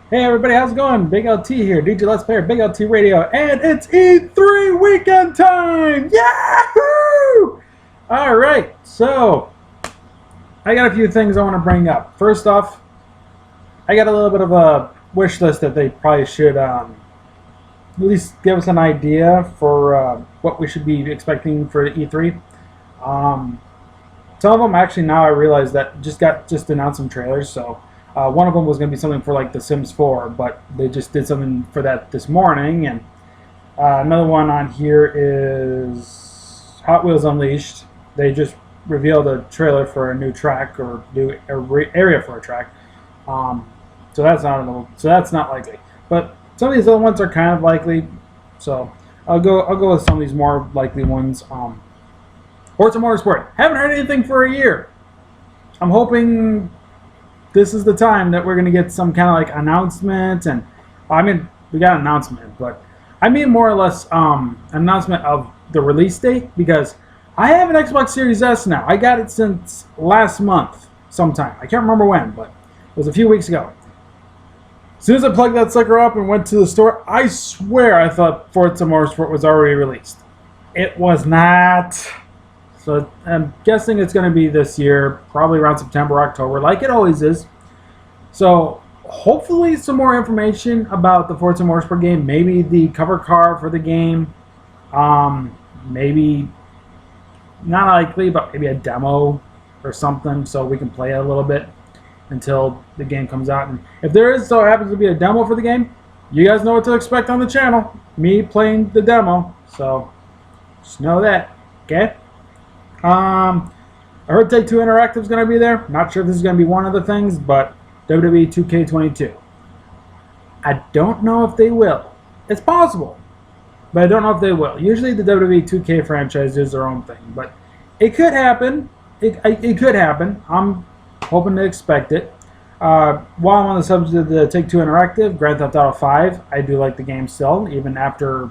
Hey everybody, how's it going? Big LT here, DJ Let's Player, Big LT Radio, and it's E3 weekend time! Yahoo! Alright, so I got a few things I want to bring up. First off, I got a little bit of a wish list that they probably should at least give us an idea for what we should be expecting for E3. Um, some of them actually now I realize that just announced some trailers, so one of them was going to be something for like The Sims 4, but they just did something for that this morning. And another one on here is Hot Wheels Unleashed. They just revealed a trailer for a new track or new area for a track. Um, so that's not likely. But some of these other ones are kind of likely. So I'll go with some of these more likely ones. Forza Motorsport. Haven't heard anything for a year. I'm hoping this is the time that we're going to get some kind of like announcement. And I mean, we got an announcement, but I mean more or less an announcement of the release date, because I have an Xbox Series S now. I got it since last month sometime. I can't remember when, but it was a few weeks ago. As soon as I plugged that sucker up and went to the store, I swear I thought Forza Motorsport was already released. It was not. So I'm guessing it's going to be this year, probably around September, October, like it always is. So hopefully some more information about the Forza Motorsport game. Maybe the cover car for the game. Maybe, not likely, but maybe a demo or something so we can play it a little bit until the game comes out. And if there is so happens to be a demo for the game, you guys know what to expect on the channel. Me playing the demo. So just know that. Okay? I heard Take-Two Interactive is going to be there. Not sure if this is going to be one of the things, but WWE 2K22. I don't know if they will. It's possible, but I don't know if they will. Usually the WWE 2K franchise does their own thing, but it could happen. It could happen. I'm hoping to expect it. While I'm on the subject of the Take-Two Interactive, Grand Theft Auto 5, I do like the game still, even after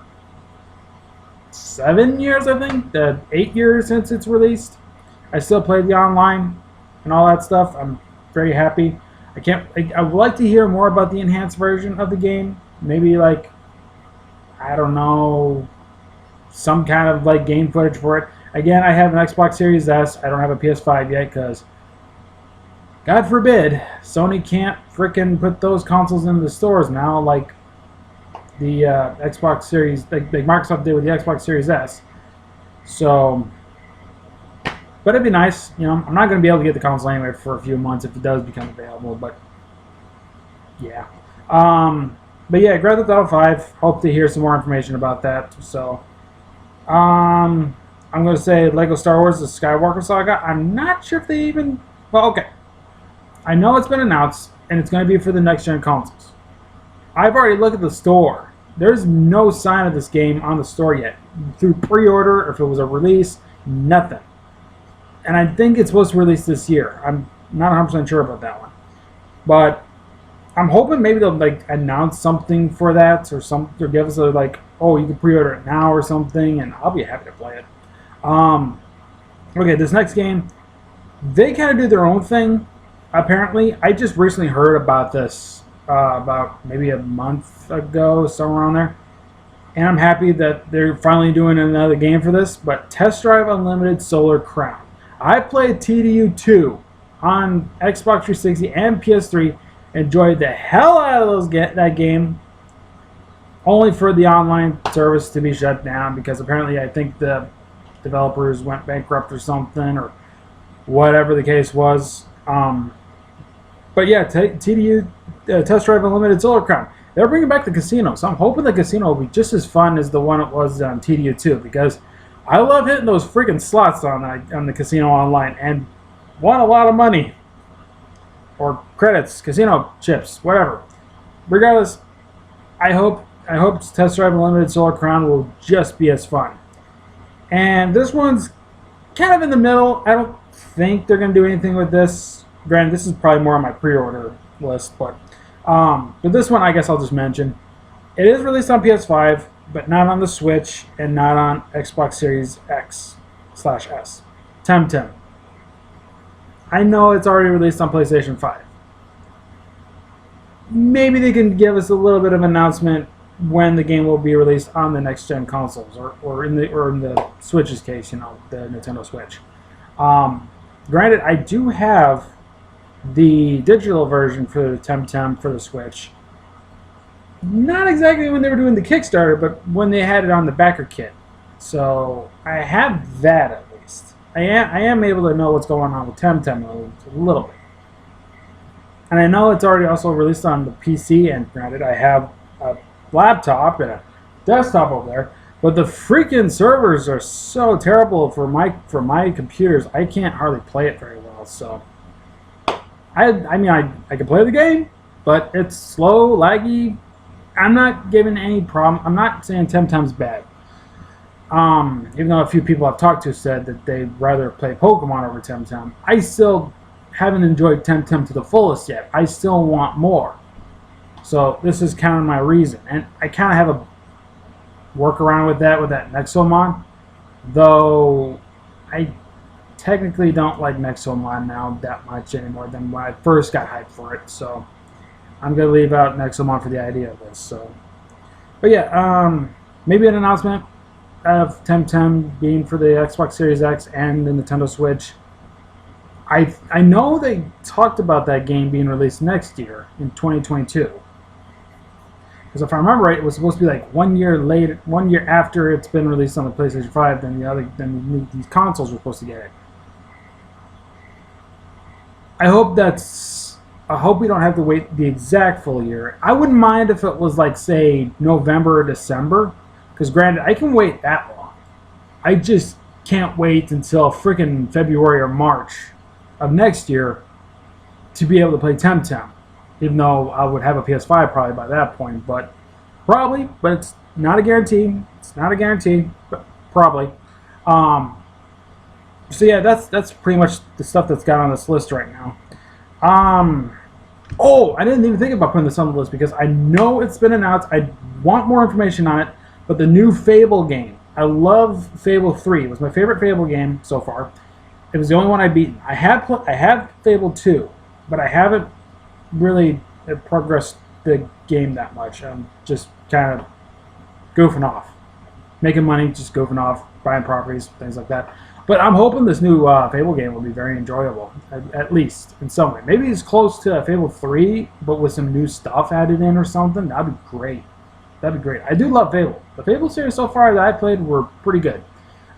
7 years, I think, 8 years since it's released. I still play the online and all that stuff. I'm very happy. I would like to hear more about the enhanced version of the game. Maybe like, I don't know, some kind of like game footage for it. Again, I have an Xbox Series S. I don't have a PS5 yet because, God forbid, Sony can't frickin' put those consoles in the stores now like the Xbox Series, like Microsoft did with the Xbox Series S. So, but it'd be nice, you know. I'm not going to be able to get the console anyway for a few months if it does become available, but yeah. But yeah, Grand Theft Auto 5. Hope to hear some more information about that. So, I'm going to say Lego Star Wars: The Skywalker Saga. I'm not sure if they even. Well, okay. I know it's been announced, and it's going to be for the next gen consoles. I've already looked at the store. There's no sign of this game on the store yet. Through pre-order, or if it was a release, nothing. And I think it's supposed to release this year. I'm not 100% sure about that one. But I'm hoping maybe they'll like announce something for that, or give us a like, oh, you can pre-order it now or something, and I'll be happy to play it. Okay, this next game, they kind of do their own thing. Apparently, I just recently heard about this about maybe a month ago, somewhere around there. And I'm happy that they're finally doing another game for this. But Test Drive Unlimited Solar Crown. I played TDU 2 on Xbox 360 and PS3. Enjoyed the hell out of that game. Only for the online service to be shut down because apparently I think the developers went bankrupt or something, or whatever the case was. But yeah, TDU Test Drive Unlimited Solar Crown. They're bringing back the casino, so I'm hoping the casino will be just as fun as the one it was on TDU 2, because I love hitting those freaking slots on the casino online and won a lot of money. Or credits, casino chips, whatever. Regardless, I hope Test Drive Unlimited Solar Crown will just be as fun. And this one's kind of in the middle. I don't think they're going to do anything with this. Granted, this is probably more on my pre-order list, but this one I guess I'll just mention. It is released on PS5, but not on the Switch and not on Xbox Series X/S. Temtem. I know it's already released on PlayStation 5. maybe they can give us a little bit of announcement when the game will be released on the next gen consoles, or in the Switch's case, you know, the Nintendo Switch. Granted, I do have the digital version for the Temtem for the Switch. Not exactly when they were doing the Kickstarter, but when they had it on the backer kit. So I have that at least. I am able to know what's going on with Temtem a little bit. And I know it's already also released on the PC, and granted, I have a laptop and a desktop over there, but the freaking servers are so terrible for my computers. I can't hardly play it very well. So I mean I can play the game, but it's slow, laggy. I'm not giving any problem. I'm not saying Temtem's bad. Even though a few people I've talked to said that they'd rather play Pokemon over Temtem, I still haven't enjoyed Temtem to the fullest yet. I still want more. So this is kind of my reason. And I kind of have a workaround with that Nexomon. Though I technically don't like Nexomon now that much anymore than when I first got hyped for it. So I'm going to leave out Nexomon for the idea of this. So, but yeah, maybe an announcement of Temtem being for the Xbox Series X and the Nintendo Switch. I know they talked about that game being released next year in 2022. Because if I remember right, it was supposed to be like 1 year later, 1 year after it's been released on the PlayStation 5, then these consoles were supposed to get it. I hope we don't have to wait the exact full year. I wouldn't mind if it was like, say, November or December. Because granted, I can wait that long. I just can't wait until freaking February or March of next year to be able to play Temtem. Even though I would have a PS5 probably by that point. But it's not a guarantee. It's not a guarantee, but probably. So yeah, that's pretty much the stuff that's got on this list right now. Oh, I didn't even think about putting this on the list because I know it's been announced. I want more information on it. But the new Fable game, I love Fable 3. It was my favorite Fable game so far. It was the only one I've beaten. I have Fable 2, but I haven't really progressed the game that much. I'm just kind of goofing off. Making money, just goofing off, buying properties, things like that. But I'm hoping this new Fable game will be very enjoyable, at least in some way. Maybe it's close to Fable 3, but with some new stuff added in or something. That'd be great. That'd be great. I do love Fable. The Fable series so far that I played were pretty good.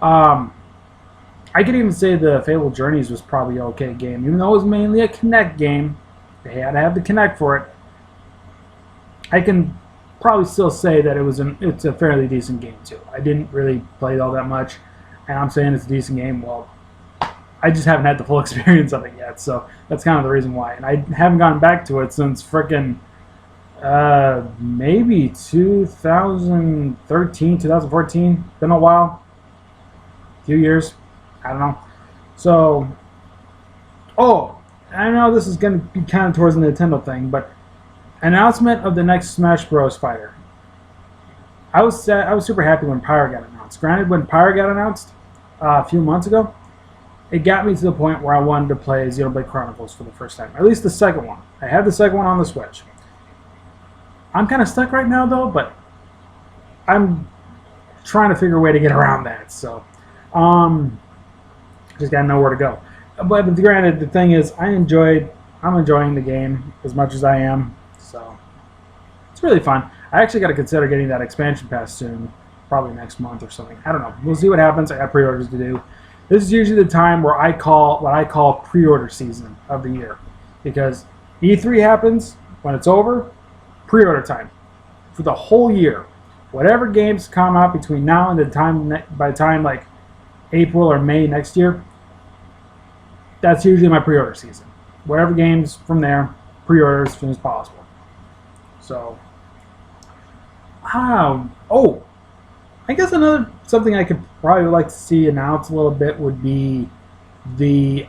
I could even say the Fable Journeys was probably an okay game. Even though it was mainly a Kinect game, they had to have the Kinect for it. I can probably still say that it's a fairly decent game too. I didn't really play it all that much, and I'm saying it's a decent game. Well, I just haven't had the full experience of it yet, so that's kind of the reason why. And I haven't gone back to it since frickin' maybe 2013, 2014. Been a while. A few years. I don't know. So, I know this is going to be kind of towards the Nintendo thing, but announcement of the next Smash Bros. Fighter. I was super happy when Pyre got announced. Granted, when Pyre got announced a few months ago, it got me to the point where I wanted to play Xenoblade Chronicles for the first time. At least the second one. I had the second one on the Switch. I'm kind of stuck right now, though, but I'm trying to figure a way to get around that. So, just gotta know where to go. But granted, the thing is, I'm enjoying the game as much as I am. So, it's really fun. I actually got to consider getting that expansion pass soon, probably next month or something. I don't know. We'll see what happens. I got pre-orders to do. This is usually the time where I call what I call pre-order season of the year, because E3 happens when it's over. Pre-order time for the whole year. Whatever games come out between now and by the time like April or May next year, that's usually my pre-order season. Whatever games from there, pre-order as soon as possible. So, I guess something I could probably like to see announced a little bit would be the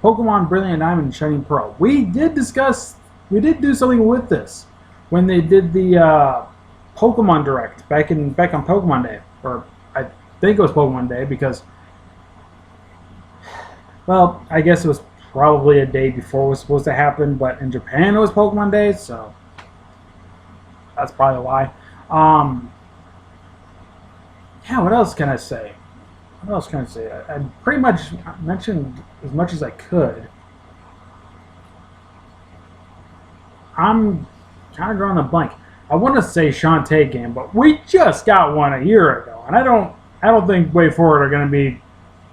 Pokemon Brilliant Diamond and Shining Pearl. We did do something with this when they did the Pokemon Direct back on Pokemon Day, or I think it was Pokemon Day because, well, I guess it was probably a day before it was supposed to happen, but in Japan it was Pokemon Day, so that's probably why. Yeah, what else can I say? What else can I say? I pretty much mentioned as much as I could. I'm kind of drawing a blank. I want to say Shantae game, but we just got one a year ago, and I don't think Way Forward are going to be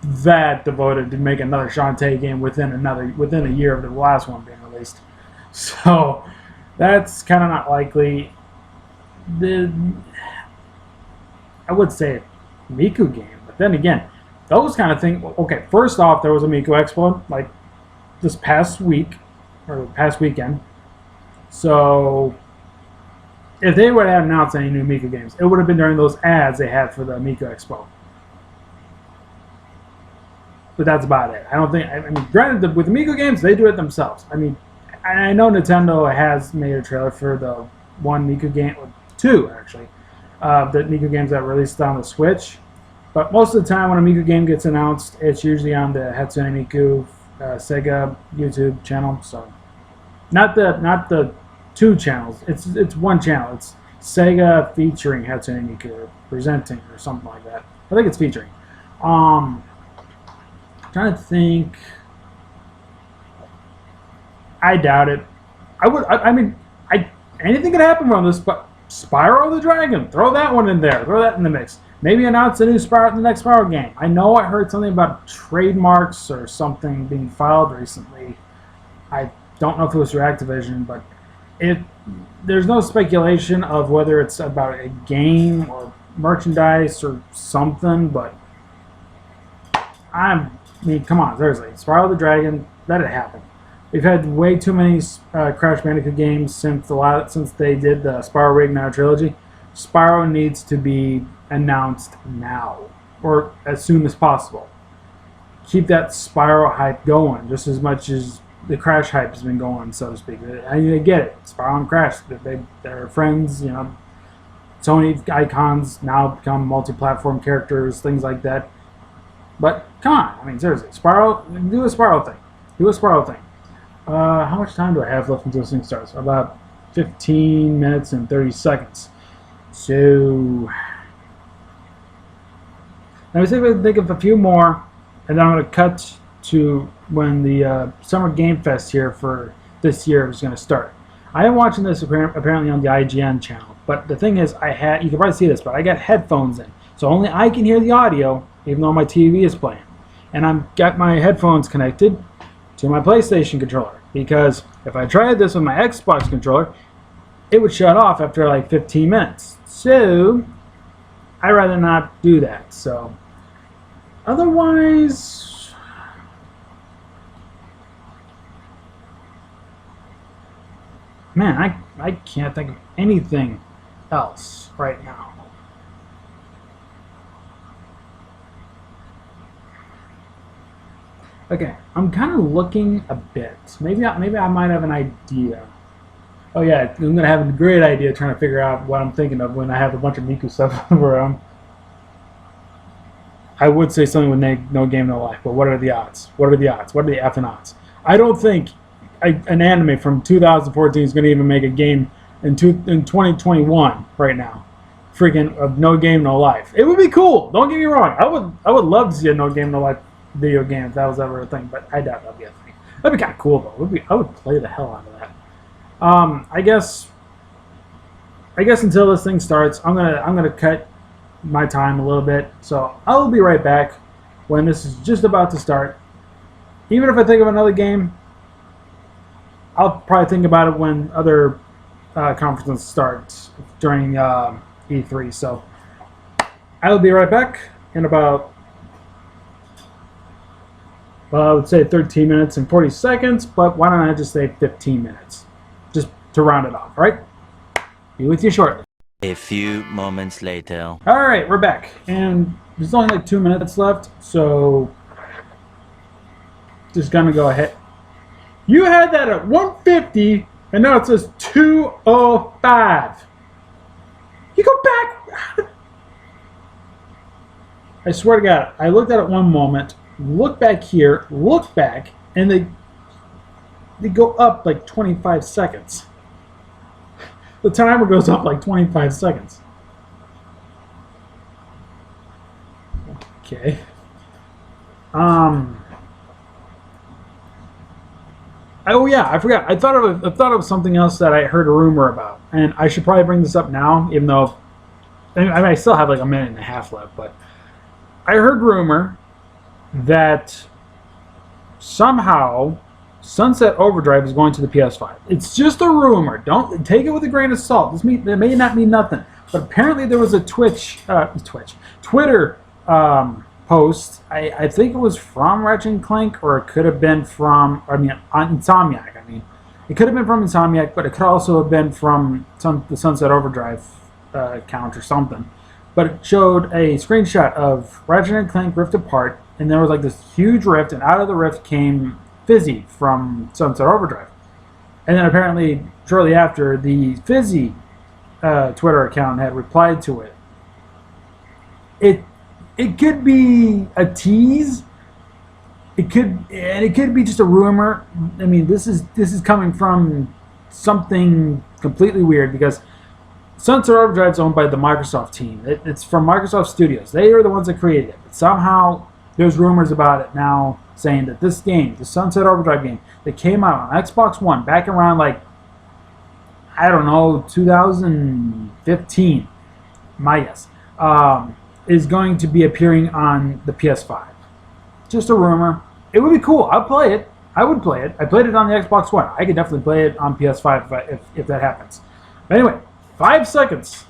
that devoted to make another Shantae game within a year of the last one being released. So that's kind of not likely. I would say Miku game, but then again, those kind of things. Okay, first off, there was a Miku Expo like this past week or past weekend. So if they would have announced any new Miku games, it would have been during those ads they had for the Miku Expo. But that's about it. I don't think. I mean, granted, with the Miku games, they do it themselves. I mean, I know Nintendo has made a trailer for the one Miku game, or two actually, the Miku games that were released on the Switch. But most of the time, when a Miku game gets announced, it's usually on the Hatsune Miku Sega YouTube channel. So, not the two channels. It's one channel. It's Sega featuring Hatsune Miku, or presenting, or something like that. I think it's featuring. Trying to think. I doubt it. I mean, anything could happen from this, but Spyro the Dragon, throw that one in there. Throw that in the mix. Maybe announce a new Spyro, the next Spyro game. I know I heard something about trademarks or something being filed recently. I don't know if it was for Activision, but there's no speculation of whether it's about a game or merchandise or something, but I mean, come on, seriously. Spyro the Dragon, let it happen. We've had way too many Crash Bandicoot games since they did the Spyro Reignite trilogy. Spyro needs to be announced now, or as soon as possible. Keep that Spyro hype going, just as much as the Crash hype has been going, so to speak. I get it. Spyro and Crash, they're friends, you know. Sony icons now become multi-platform characters, things like that. But come on, I mean, seriously, Spyro, do a Spyro thing. Do a Spyro thing. How much time do I have left until this thing starts? About 15 minutes and 30 seconds. So, let me see if I can think of a few more, and then I'm going to cut to when the Summer Game Fest here for this year is going to start. I am watching this apparently on the IGN channel, but the thing is, you can probably see this, but I got headphones in, so only I can hear the audio, even though my TV is playing. And I've got my headphones connected to my PlayStation controller, because if I tried this with my Xbox controller, it would shut off after like 15 minutes. So, I'd rather not do that. So, otherwise, man, I can't think of anything else right now. Okay, I'm kind of looking a bit. Maybe I might have an idea. Oh yeah, I'm gonna have a great idea trying to figure out what I'm thinking of when I have a bunch of Miku stuff around. I would say something with No Game No Life, but what are the odds? What are the odds? What are the effing odds? I don't think an anime from 2014 is gonna even make a game in 2021 right now. Freaking of No Game No Life. It would be cool. Don't get me wrong. I would love to see a No Game No Life video game if that was ever a thing, but I doubt that'd be a thing. That'd be kind of cool though. I would play the hell out of that. I guess until this thing starts, I'm gonna cut my time a little bit. So I'll be right back when this is just about to start. Even if I think of another game, I'll probably think about it when other conferences start during E3. So I will be right back in about, well, I would say 13 minutes and 40 seconds, but why don't I just say 15 minutes? Just to round it off, all right? Be with you shortly. A few moments later. All right, we're back. And there's only like 2 minutes left, so just gonna go ahead. You had that at 150, and now it says 205. You go back. I swear to God, I looked at it one moment, look back here, look back, and they go up like 25 seconds. The timer goes up like 25 seconds. Okay. Oh yeah, I forgot. I thought of something else that I heard a rumor about, and I should probably bring this up now, even though I still have like a minute and a half left. But I heard rumor that somehow Sunset Overdrive is going to the PS5. It's just a rumor. Don't take it with a grain of salt. It may not mean nothing. But apparently there was a Twitter post. I think it was from Ratchet and Clank, or it could have been from, Insomniac. It could have been from Insomniac, but it could also have been from the Sunset Overdrive account or something. But it showed a screenshot of Ratchet and Clank Rift Apart, and there was like this huge rift, and out of the rift came Fizzy from Sunset Overdrive. And then apparently, shortly after, the Fizzy Twitter account had replied to it. It could be a tease. It could be just a rumor. I mean, this is coming from something completely weird, because Sunset Overdrive is owned by the Microsoft team. It's from Microsoft Studios. They are the ones that created it. But somehow there's rumors about it now saying that this game, the Sunset Overdrive game that came out on Xbox One back around 2015, my guess, is going to be appearing on the PS5. Just a rumor. It would be cool. I'd play it. I would play it. I played it on the Xbox One. I could definitely play it on PS5 if that happens. But anyway, 5 seconds.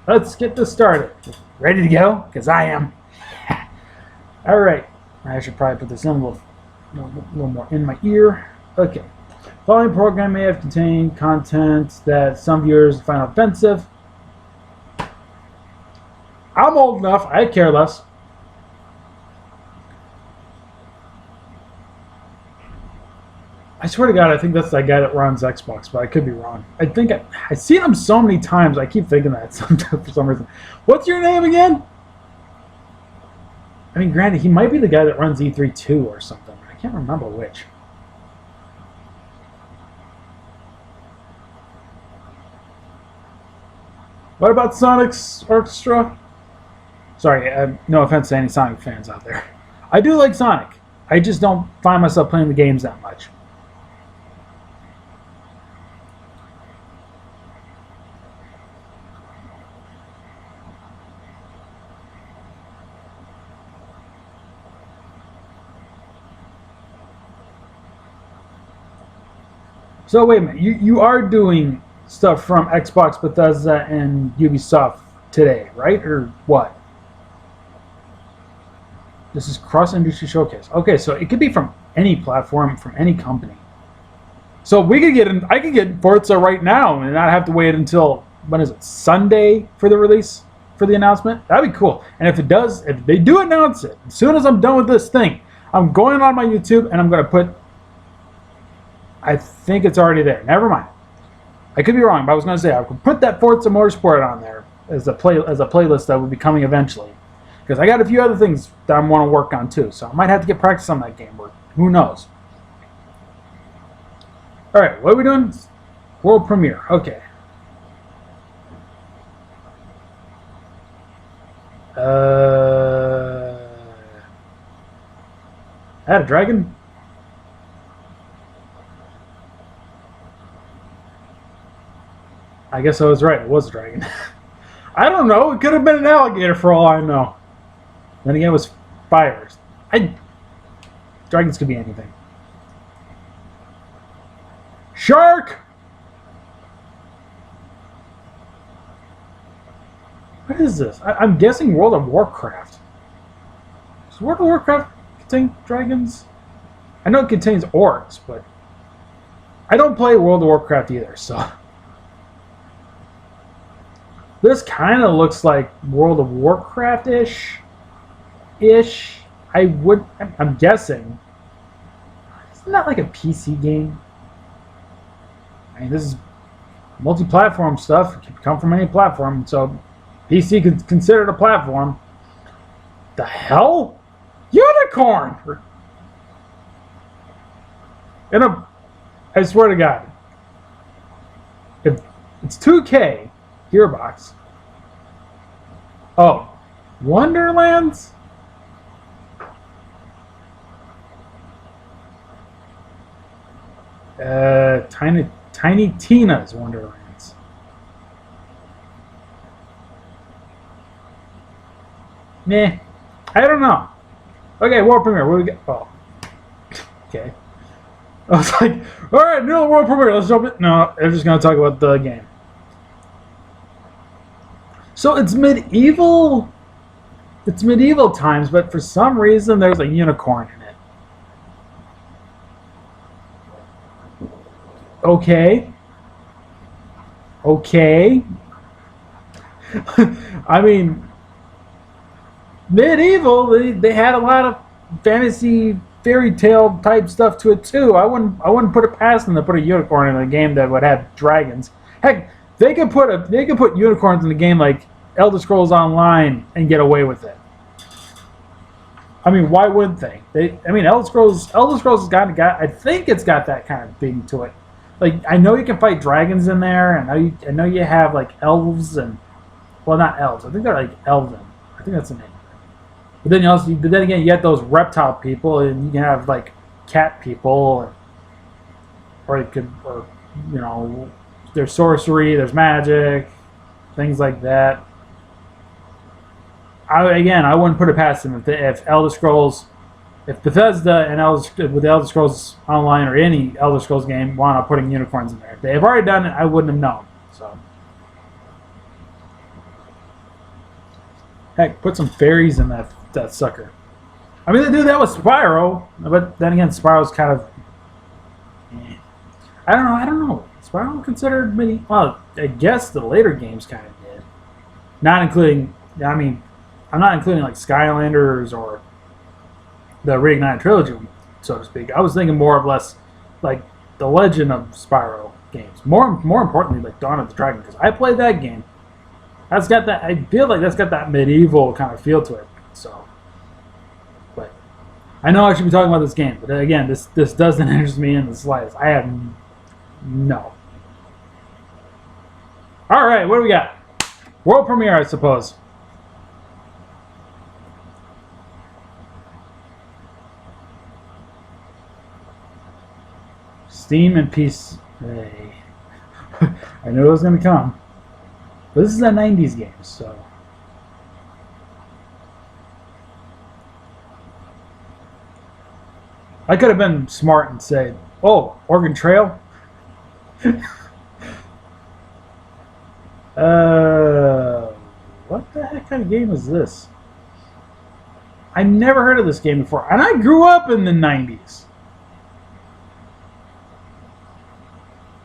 Let's get this started. Ready to go? Because I am. All right. I should probably put this in a little more in my ear. Okay. Following program may have contained content that some viewers find offensive. I'm old enough. I care less. I swear to God, I think that's that guy that runs Xbox, but I could be wrong. I think I've seen him so many times, I keep thinking that sometimes for some reason. What's your name again? I mean, granted, he might be the guy that runs E3 2 or something. I can't remember which. What about Sonic's Orchestra? Sorry, no offense to any Sonic fans out there. I do like Sonic. I just don't find myself playing the games that much. So wait a minute, you are doing stuff from Xbox, Bethesda, and Ubisoft today, right? Or what? This is cross-industry showcase. Okay, so it could be from any platform, from any company. So we could I could get Forza right now and not have to wait until, when is it, Sunday for the release, for the announcement? That'd be cool. And if they do announce it, as soon as I'm done with this thing, I'm going on my YouTube and I'm going to put, I think it's already there. Never mind. I could be wrong, but I was going to say I could put that Forza Motorsport on there as a playlist that will be coming eventually. Because I got a few other things that I want to work on too, so I might have to get practice on that game. Who knows? All right, what are we doing? World premiere. Okay. I had a dragon. I guess I was right. It was a dragon. I don't know. It could have been an alligator for all I know. Then again, it was fires. Dragons could be anything. Shark! What is this? I'm guessing World of Warcraft. Does World of Warcraft contain dragons? I know it contains orcs, but I don't play World of Warcraft either, so... This kind of looks like World of Warcraft-ish. I'm guessing. Isn't that like a PC game? I mean, this is multi-platform stuff. It can come from any platform, so PC could consider it a platform. The hell? Unicorn! I swear to God. If it's 2K, Gearbox. Oh, Wonderlands? Tiny Tina's Wonderlands. Nah, I don't know. Okay, world premiere. What do we get? Oh, okay. I was like, all right, no world premiere. Let's jump it. No, I'm just gonna talk about the game. So it's medieval. It's medieval times, but for some reason there's a unicorn in it. Okay. Okay. I mean, medieval. They had a lot of fantasy fairy tale type stuff to it too. I wouldn't put it past them to put a unicorn in a game that would have dragons. Heck, they could put unicorns in a game like Elder Scrolls Online and get away with it. I mean, why wouldn't they? Elder Scrolls has got. I think it's got that kind of thing to it. Like, I know you can fight dragons in there, and I know you have like elves and, well, not elves. I think they're like elven. I think that's the name. But then again, you get those reptile people, and you can have like cat people, or there's sorcery, there's magic, things like that. I wouldn't put it past them if Elder Scrolls, if Bethesda and with Elder Scrolls Online or any Elder Scrolls game want to putting unicorns in there. If they have already done it, I wouldn't have known. So, heck, put some fairies in that sucker. I mean, they do that with Spyro, but then again, Spyro's kind of. I don't know. Spyro considered medieval? Well, I guess the later games kind of did. Not including. I mean, I'm not including like Skylanders or the Reignited trilogy, so to speak. I was thinking more or less like the Legend of Spyro games. More importantly, like Dawn of the Dragon, because I played that game. That's got that. I feel like that's got that medieval kind of feel to it. So, but I know I should be talking about this game, but again, this doesn't interest me in the slightest. I have no. All right, what do we got? World premiere, I suppose. Steam and PC. Hey. I knew it was going to come. But this is a 90s game, so. I could have been smart and said, oh, Oregon Trail? What the heck kind of game is this? I never heard of this game before. And I grew up in the 90s.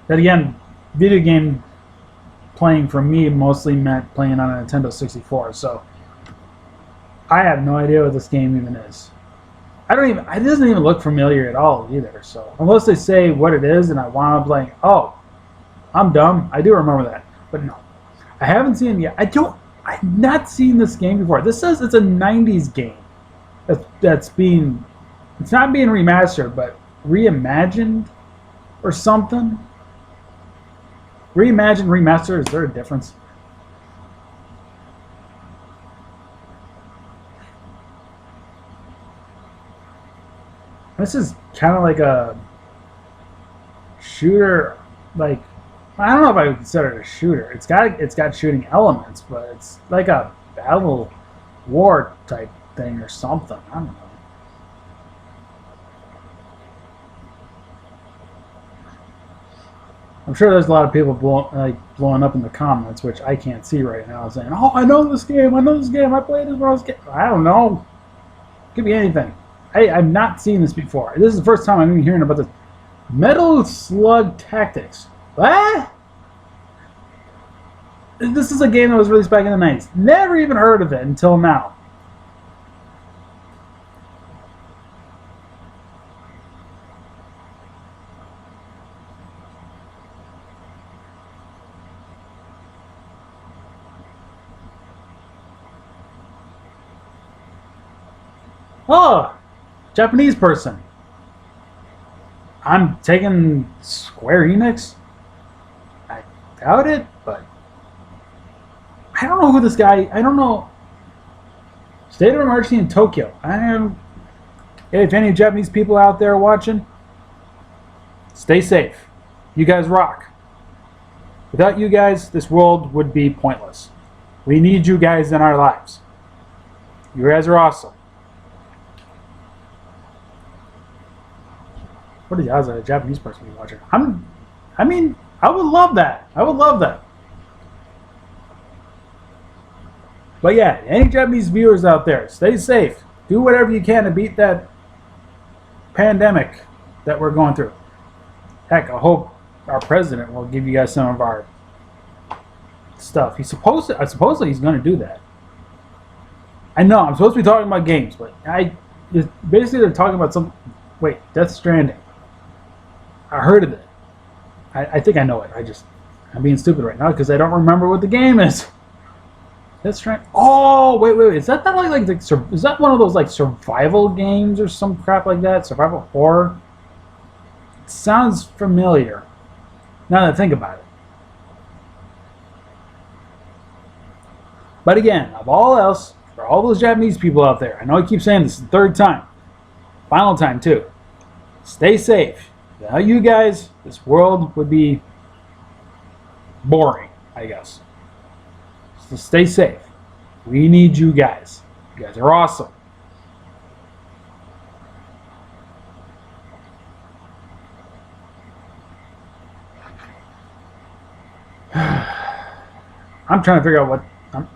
Then again, video game playing for me mostly meant playing on a Nintendo 64, so I have no idea what this game even is. It doesn't even look familiar at all either, so unless they say what it is and I wound up like, oh, I'm dumb, I do remember that. But no. I haven't seen it yet. I've not seen this game before. This says it's a 90s game. It's not being remastered, but reimagined or something. Reimagine, remaster, is there a difference? This is kind of like a shooter, like, I don't know if I would consider it a shooter. It's got shooting elements, but it's like a battle war type thing or something. I don't know. I'm sure there's a lot of people blowing up in the comments, which I can't see right now, saying, "Oh, I know this game. I played this when I was a kid." I don't know. Could be anything. I've not seen this before. This is the first time I'm even hearing about this. Metal Slug Tactics. What? This is a game that was released back in the 90s. Never even heard of it until now. Oh, Japanese person. I'm taking Square Enix. I doubt it, but I don't know who this guy. I don't know. State of emergency in Tokyo. If any Japanese people out there watching, stay safe. You guys rock. Without you guys, this world would be pointless. We need you guys in our lives. You guys are awesome. What are the odds that a Japanese person be watching? I mean, I would love that. I would love that. But yeah, any Japanese viewers out there, stay safe. Do whatever you can to beat that pandemic that we're going through. Heck, I hope our president will give you guys some of our stuff. Supposedly he's going to do that. I know I'm supposed to be talking about games, but basically they're talking about some. Wait, Death Stranding. I heard of it. I think I know it. I'm being stupid right now because I don't remember what the game is. Death Stranding. Oh, wait. Is that is that one of those like survival games or some crap like that? Survival horror. It sounds familiar. Now that I think about it. But again, of all else, for all those Japanese people out there, I know I keep saying this the third time, final time too. Stay safe. Without you guys, this world would be boring, I guess. So stay safe. We need you guys. You guys are awesome. I'm trying to figure out what.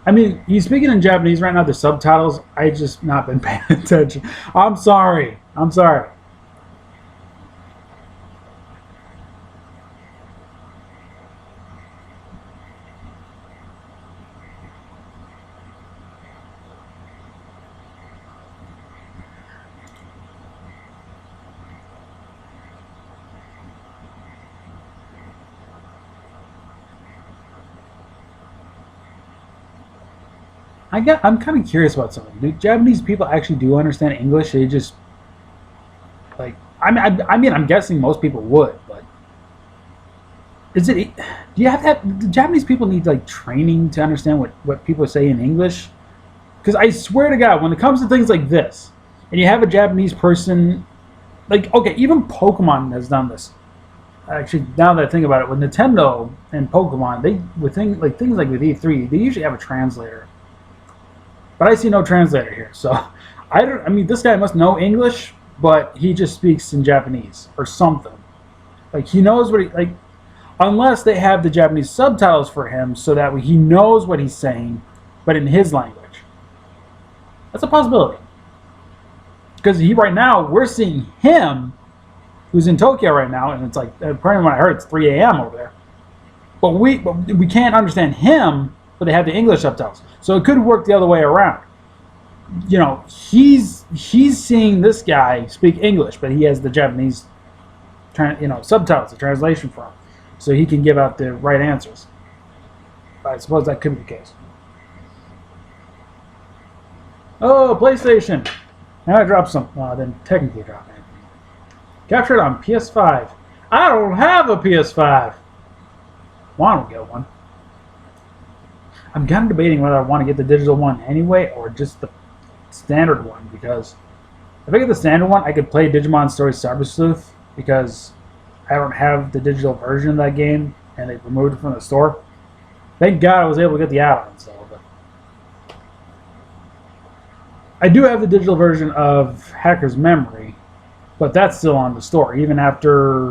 I mean, he's speaking in Japanese right now. The subtitles, I just not been paying attention. I'm sorry. I'm kind of curious about something. Do Japanese people actually do understand English? They just like. I mean, I'm guessing most people would, but is it? Do you have that? Do Japanese people need like training to understand what people say in English? Because I swear to God, when it comes to things like this, and you have a Japanese person, like okay, even Pokemon has done this. Actually, now that I think about it, with Nintendo and Pokemon, things like with E3, they usually have a translator. But I see no translator here, so I mean, this guy must know English, but he just speaks in Japanese or something. Like he knows what unless they have the Japanese subtitles for him, so that he knows what he's saying, but in his language. That's a possibility. Because right now we're seeing him, who's in Tokyo right now, and it's like apparently when I heard it's 3 a.m. over there. But we can't understand him. But they have the English subtitles, so it could work the other way around. You know, he's seeing this guy speak English, but he has the Japanese, subtitles, the translation for him, so he can give out the right answers. I suppose that could be the case. Oh, PlayStation! Now I dropped some. Well, I didn't technically drop anything. Captured on PS5. I don't have a PS5. Want to get one. I'm kind of debating whether I want to get the digital one anyway or just the standard one, because if I get the standard one, I could play Digimon Story Cyber Sleuth because I don't have the digital version of that game and they removed it from the store. Thank God I was able to get the add-ons though. But I do have the digital version of Hacker's Memory, but that's still on the store even after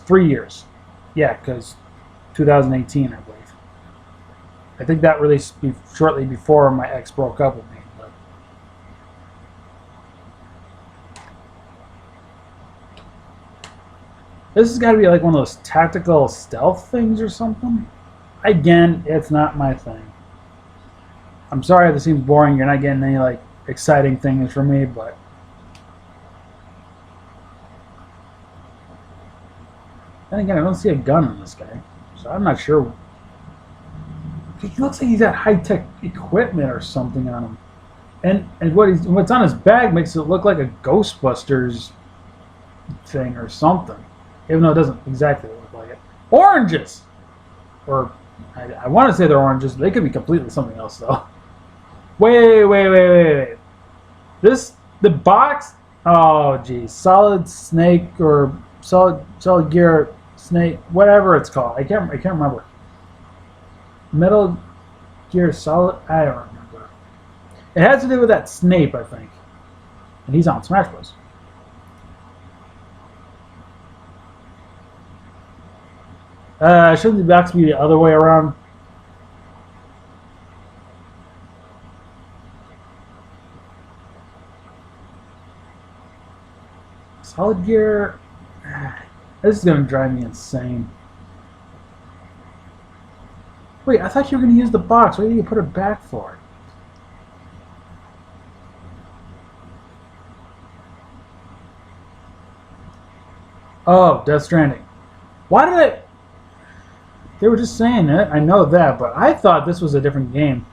3 years. Yeah, because 2018, I believe. I think that released shortly before my ex broke up with me. But this has got to be like one of those tactical stealth things or something. Again, it's not my thing. I'm sorry if it seems boring. You're not getting any like exciting things from me, but then again, I don't see a gun on this guy, so I'm not sure. He looks like he's got high-tech equipment or something on him. And what's on his bag makes it look like a Ghostbusters thing or something, even though it doesn't exactly look like it. Oranges! Or, I want to say they're oranges, but they could be completely something else, though. Wait. The box, oh, geez. Solid Snake or Solid Gear Snake, whatever it's called. I can't remember. Metal Gear Solid, I don't remember. It has to do with that Snape, I think. And he's on Smash Bros. Shouldn't the box be the other way around? Solid Gear. This is going to drive me insane. Wait, I thought you were going to use the box. Why did you put it back for? Oh, Death Stranding. Why did I... They were just saying it. I know that, but I thought this was a different game.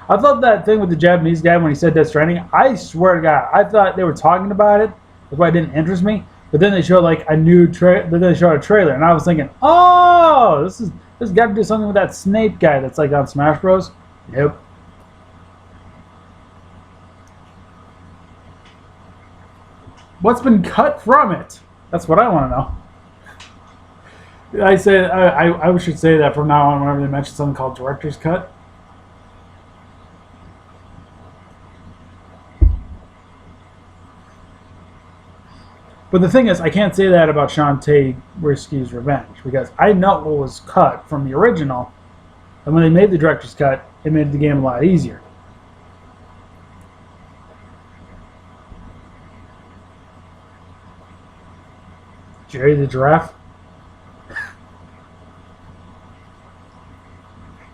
I thought that thing with the Japanese guy when he said Death Stranding, I swear to God, I thought they were talking about it. That's why it didn't interest me. But then they showed like a new then they showed a trailer, and I was thinking, oh, this got to do something with that Snape guy that's like on Smash Bros. Nope. What's been cut from it? That's what I want to know. I should say that from now on whenever they mention something called Director's Cut. But the thing is, I can't say that about Shantae Risky's Revenge because I know what was cut from the original, and when they made the Director's Cut, it made the game a lot easier. Jerry the Giraffe?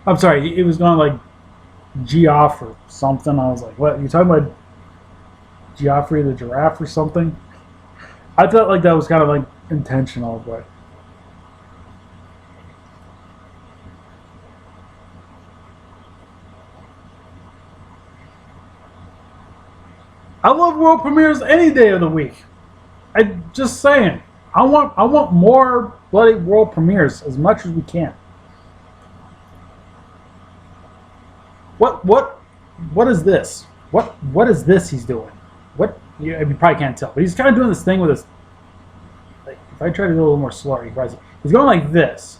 I'm sorry, it was going like Geoff or something. I was like, what? You talking about Geoffrey the Giraffe or something? I thought like that was kind of like intentional, but I love world premieres any day of the week. I just saying. I want more bloody world premieres as much as we can. What is this? What is this he's doing? What you probably can't tell, but he's kind of doing this thing with his. Like, if I try to do a little more slower, he's going like this.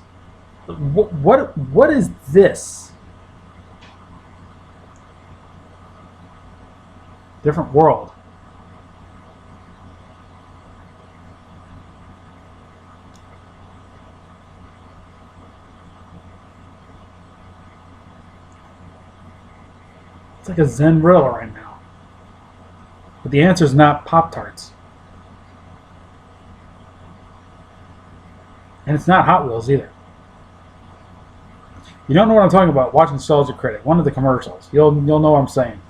What is this? Different world. It's like a Zen riddle right now. But the answer is not Pop-Tarts. And it's not Hot Wheels either. You don't know what I'm talking about. Watch Nostalgia Critic, one of the commercials. You'll know what I'm saying.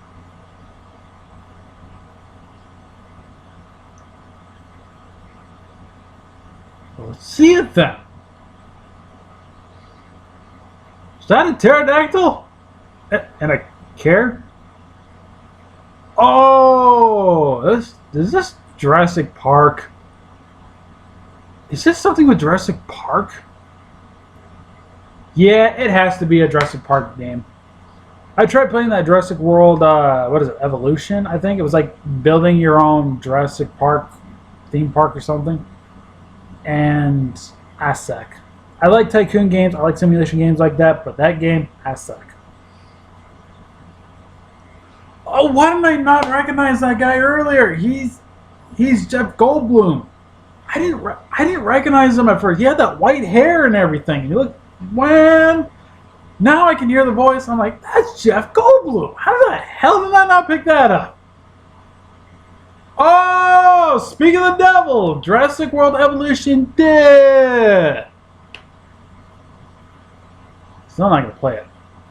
Well, let's see it then. Is that a pterodactyl? And a care? Oh, is this Jurassic Park? Is this something with Jurassic Park? Yeah, it has to be a Jurassic Park game. I tried playing that Jurassic World, what is it, Evolution, I think. It was like building your own Jurassic Park theme park or something. And I suck. I like tycoon games, I like simulation games like that, but that game, I suck. Oh, why did I not recognize that guy earlier? He's Jeff Goldblum. I didn't recognize him at first. He had that white hair and everything. You look when now I can hear the voice. I'm like, that's Jeff Goldblum. How the hell did I not pick that up? Oh, speak of the devil, Jurassic World Evolution did. Still not gonna play it.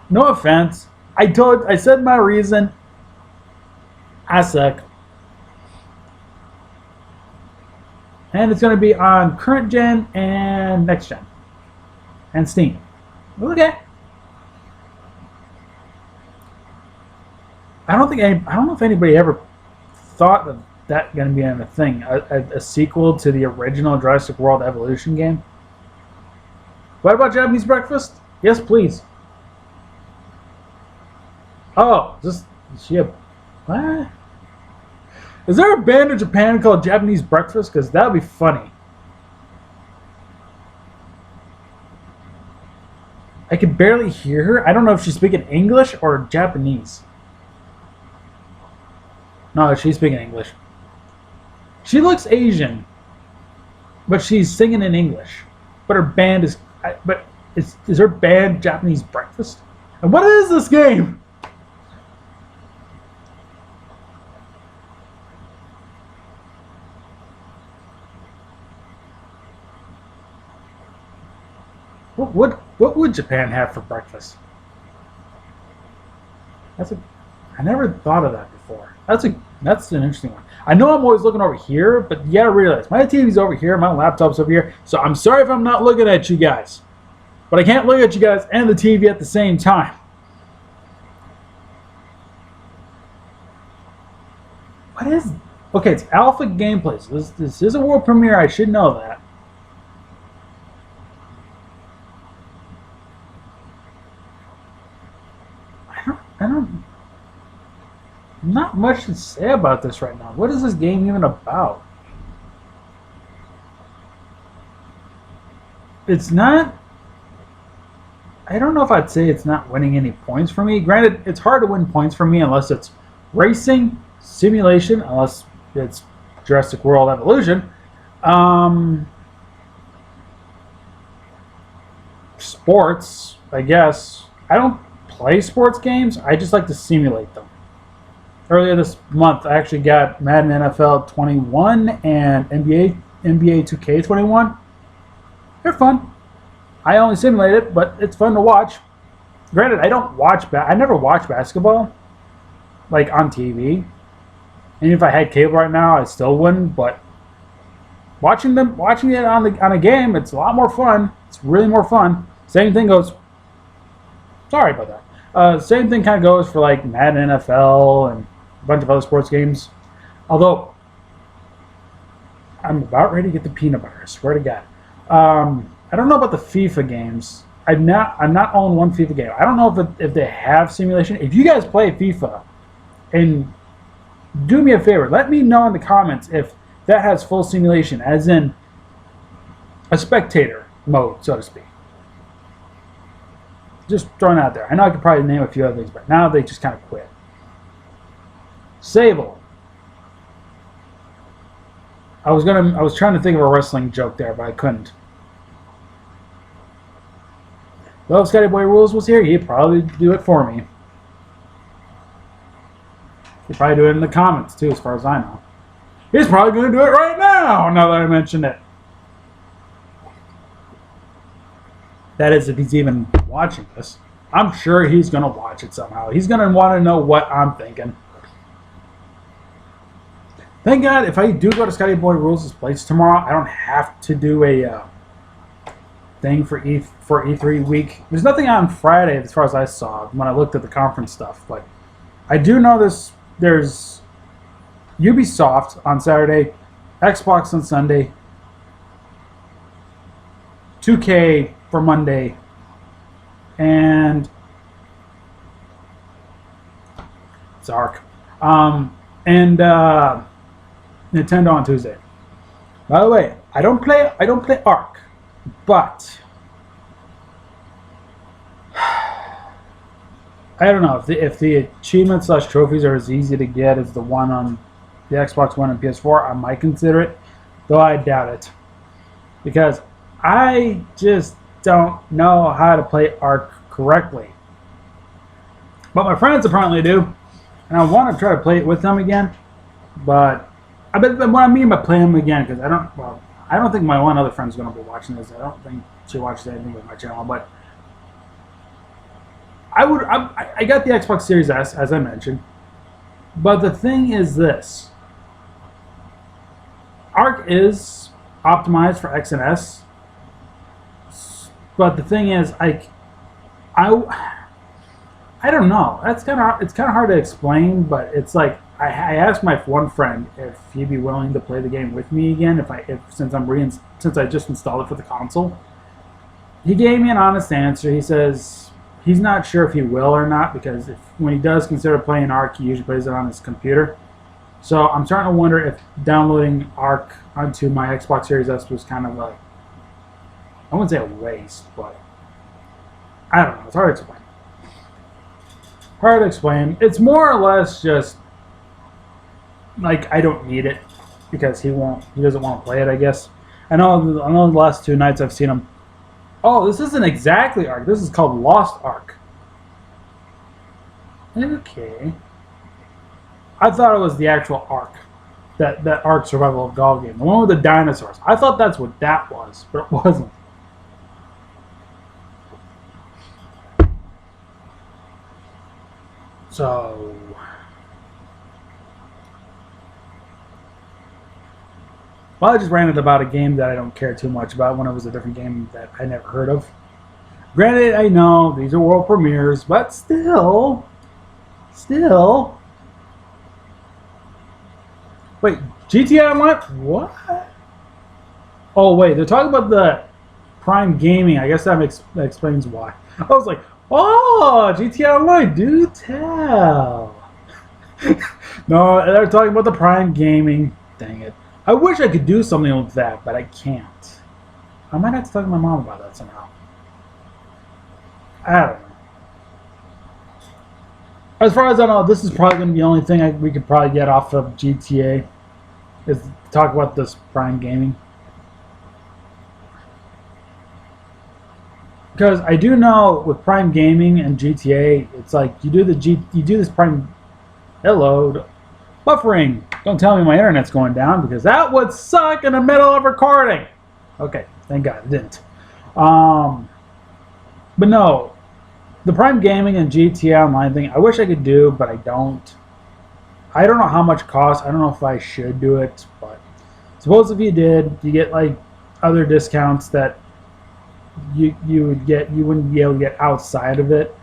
No offense. I said my reason. I suck. And it's going to be on current gen and next gen. And Steam. Okay. I don't know if anybody ever thought of that going to be a thing? A sequel to the original Jurassic World Evolution game? What about Japanese breakfast? Yes, please. Oh, is she a what? Is there a band in Japan called Japanese breakfast? Because that would be funny. I can barely hear her. I don't know if she's speaking English or Japanese. No, she's speaking English. She looks Asian, but she's singing in English. But her band is, is her band Japanese breakfast? And what is this game? What would Japan have for breakfast? I never thought of that before. That's an interesting one. I know I'm always looking over here, but you gotta realize my TV's over here, my laptop's over here. So I'm sorry if I'm not looking at you guys, but I can't look at you guys and the TV at the same time. What is? Okay, it's Alpha Gameplay. So this is a world premiere. I should know that. I don't. Not much to say about this right now. What is this game even about? It's not. I don't know if I'd say it's not winning any points for me. Granted, it's hard to win points for me unless it's racing, simulation, unless it's Jurassic World Evolution. Sports, I guess. I don't play sports games. I just like to simulate them. Earlier this month, I actually got Madden NFL 21 and NBA 2K21. They're fun. I only simulate it, but it's fun to watch. Granted, I never watch basketball, like on TV. And if I had cable right now, I still wouldn't. But watching it on a game, it's a lot more fun. It's really more fun. Same thing goes. Sorry about that. Same thing kind of goes for like Madden NFL and a bunch of other sports games. Although I'm about ready to get the peanut butter. I swear to God. I don't know about the FIFA games. I'm not on one FIFA game. I don't know if they have simulation. If you guys play FIFA, and do me a favor, let me know in the comments if that has full simulation, as in a spectator mode, so to speak. Just throwing it out there. I know I could probably name a few other things, but now they just kind of quit. Sable. I was trying to think of a wrestling joke there, but I couldn't. Well, if Scotty Boy Rules was here, he'd probably do it for me. He'd probably do it in the comments, too, as far as I know. He's probably going to do it right now that I mentioned it. That is, if he's even watching this. I'm sure he's going to watch it somehow. He's going to want to know what I'm thinking. Thank God, if I do go to Scotty Boy Rules' place tomorrow, I don't have to do a thing for E3 week. There's nothing on Friday as far as I saw when I looked at the conference stuff, but I do know there's Ubisoft on Saturday, Xbox on Sunday, 2K for Monday, and it's Ark, and Nintendo on Tuesday. By the way, I don't play Ark, but I don't know if the achievements / trophies are as easy to get as the one on the Xbox One and PS4. I might consider it, though I doubt it, because I just don't know how to play Ark correctly. But my friends apparently do, and I want to try to play it with them again. But what I mean by play them again, because I don't think my one other friend's going to be watching this. I don't think she watches anything with my channel, but I got the Xbox Series S, as I mentioned. But the thing is this. Ark is optimized for X and S. But the thing is, I don't know. It's kind of hard to explain, but it's like I asked my one friend if he'd be willing to play the game with me again since I just installed it for the console. He gave me an honest answer. He says he's not sure if he will or not because when he does consider playing Ark, he usually plays it on his computer. So I'm starting to wonder if downloading Ark onto my Xbox Series S was kind of a, I wouldn't say a waste, but I don't know. It's hard to explain. Hard to explain. It's more or less just like I don't need it because he doesn't want to play it. I guess. I know the last 2 nights I've seen him. Oh, this isn't exactly Ark. This is called Lost Ark. Okay. I thought it was the actual Ark. That Ark Survival of Golf game. The one with the dinosaurs. I thought that's what that was, but it wasn't. So... Well, I just ranted about a game that I don't care too much about when it was a different game that I never heard of. Granted, I know these are world premieres, but still. Wait, GTA Online? What? Oh, wait, they're talking about the Prime Gaming. I guess that explains why. I was like, oh, GTA Online, do tell. No, they're talking about the Prime Gaming. Dang it. I wish I could do something with that, but I can't. I might have to talk to my mom about that somehow. I don't know. As far as I know, this is probably going to be the only thing we could probably get off of GTA is to talk about this Prime Gaming. Because I do know with Prime Gaming and GTA, it's like you do this Prime. Hello. Buffering. Don't tell me my internet's going down because that would suck in the middle of recording. Okay, thank God it didn't. But no, the Prime Gaming and GTA Online thing, I wish I could do, but I don't. I don't know how much it costs. I don't know if I should do it, but suppose if you did, you get like other discounts that you wouldn't be able to get outside of it.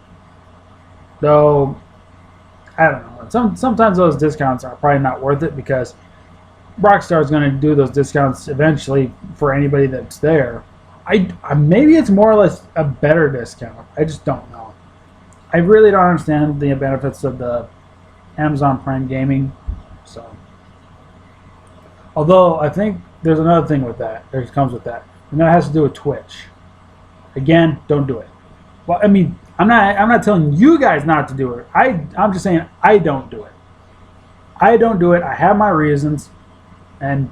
Though I don't know. Sometimes those discounts are probably not worth it because Rockstar is going to do those discounts eventually for anybody that's there. Maybe it's more or less a better discount. I just don't know. I really don't understand the benefits of the Amazon Prime Gaming. So, although I think there's another thing with that. That comes with that, and that has to do with Twitch. Again, don't do it. Well, I mean, I'm not telling you guys not to do it. I'm just saying I don't do it. I don't do it. I have my reasons, and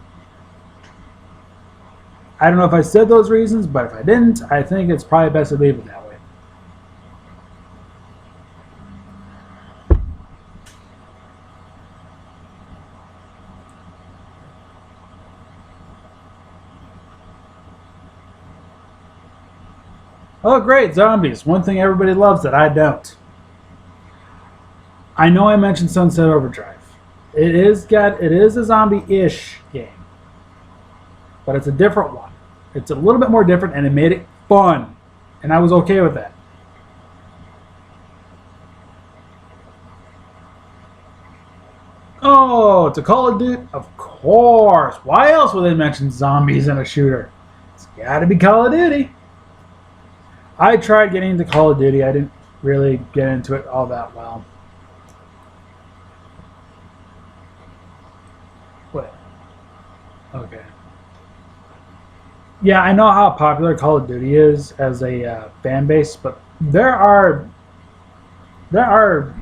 I don't know if I said those reasons, but if I didn't, I think it's probably best to leave it that way. Oh, great, zombies. One thing everybody loves that I don't. I know I mentioned Sunset Overdrive. It is a zombie-ish game. But it's a different one. It's a little bit more different, and it made it fun. And I was okay with that. Oh, it's a Call of Duty? Of course. Why else would they mention zombies in a shooter? It's gotta be Call of Duty. I tried getting into Call of Duty. I didn't really get into it all that well. What? Okay. Yeah, I know how popular Call of Duty is as a fan base, but there are, like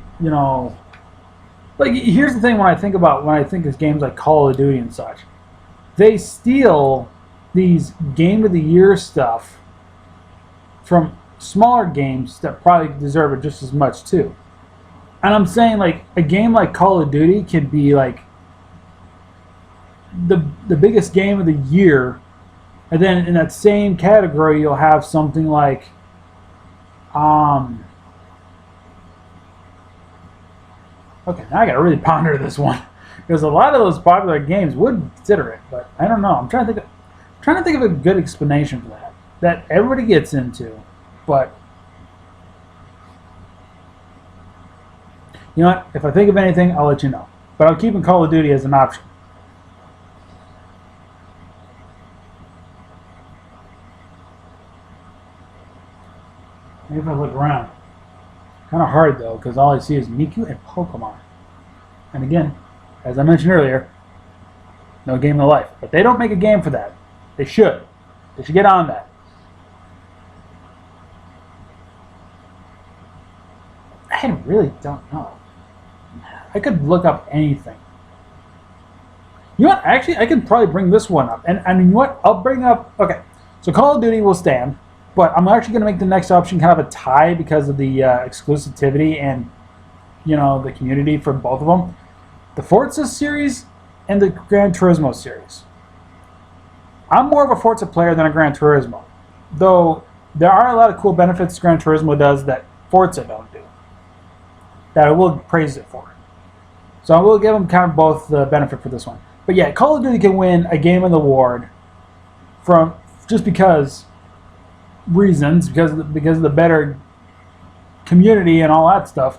here's the thing when I think of games like Call of Duty and such, they steal these Game of the Year stuff from smaller games that probably deserve it just as much too. And I'm saying like a game like Call of Duty can be like the biggest game of the year, and then in that same category you'll have something like okay, now I gotta really ponder this one because a lot of those popular games would consider it, but I don't know. I'm trying to think of a good explanation for that everybody gets into, but you know what? If I think of anything, I'll let you know. But I'm keeping Call of Duty as an option. Maybe if I look around. Kind of hard though, because all I see is Miku and Pokemon. And again, as I mentioned earlier, no game of life. But they don't make a game for that. They should. They should get on that. I really don't know. I could look up anything. You know what? Actually, I could probably bring this one up. And you know what? I'll bring up... Okay, so Call of Duty will stand. But I'm actually going to make the next option kind of a tie because of the exclusivity and, you know, the community for both of them. The Forza series and the Gran Turismo series. I'm more of a Forza player than a Gran Turismo. Though there are a lot of cool benefits Gran Turismo does that Forza don't do. That I will praise it for. So I will give them kind of both the benefit for this one. But yeah, Call of Duty can win a Game of the Award from just because reasons, because of the better community and all that stuff.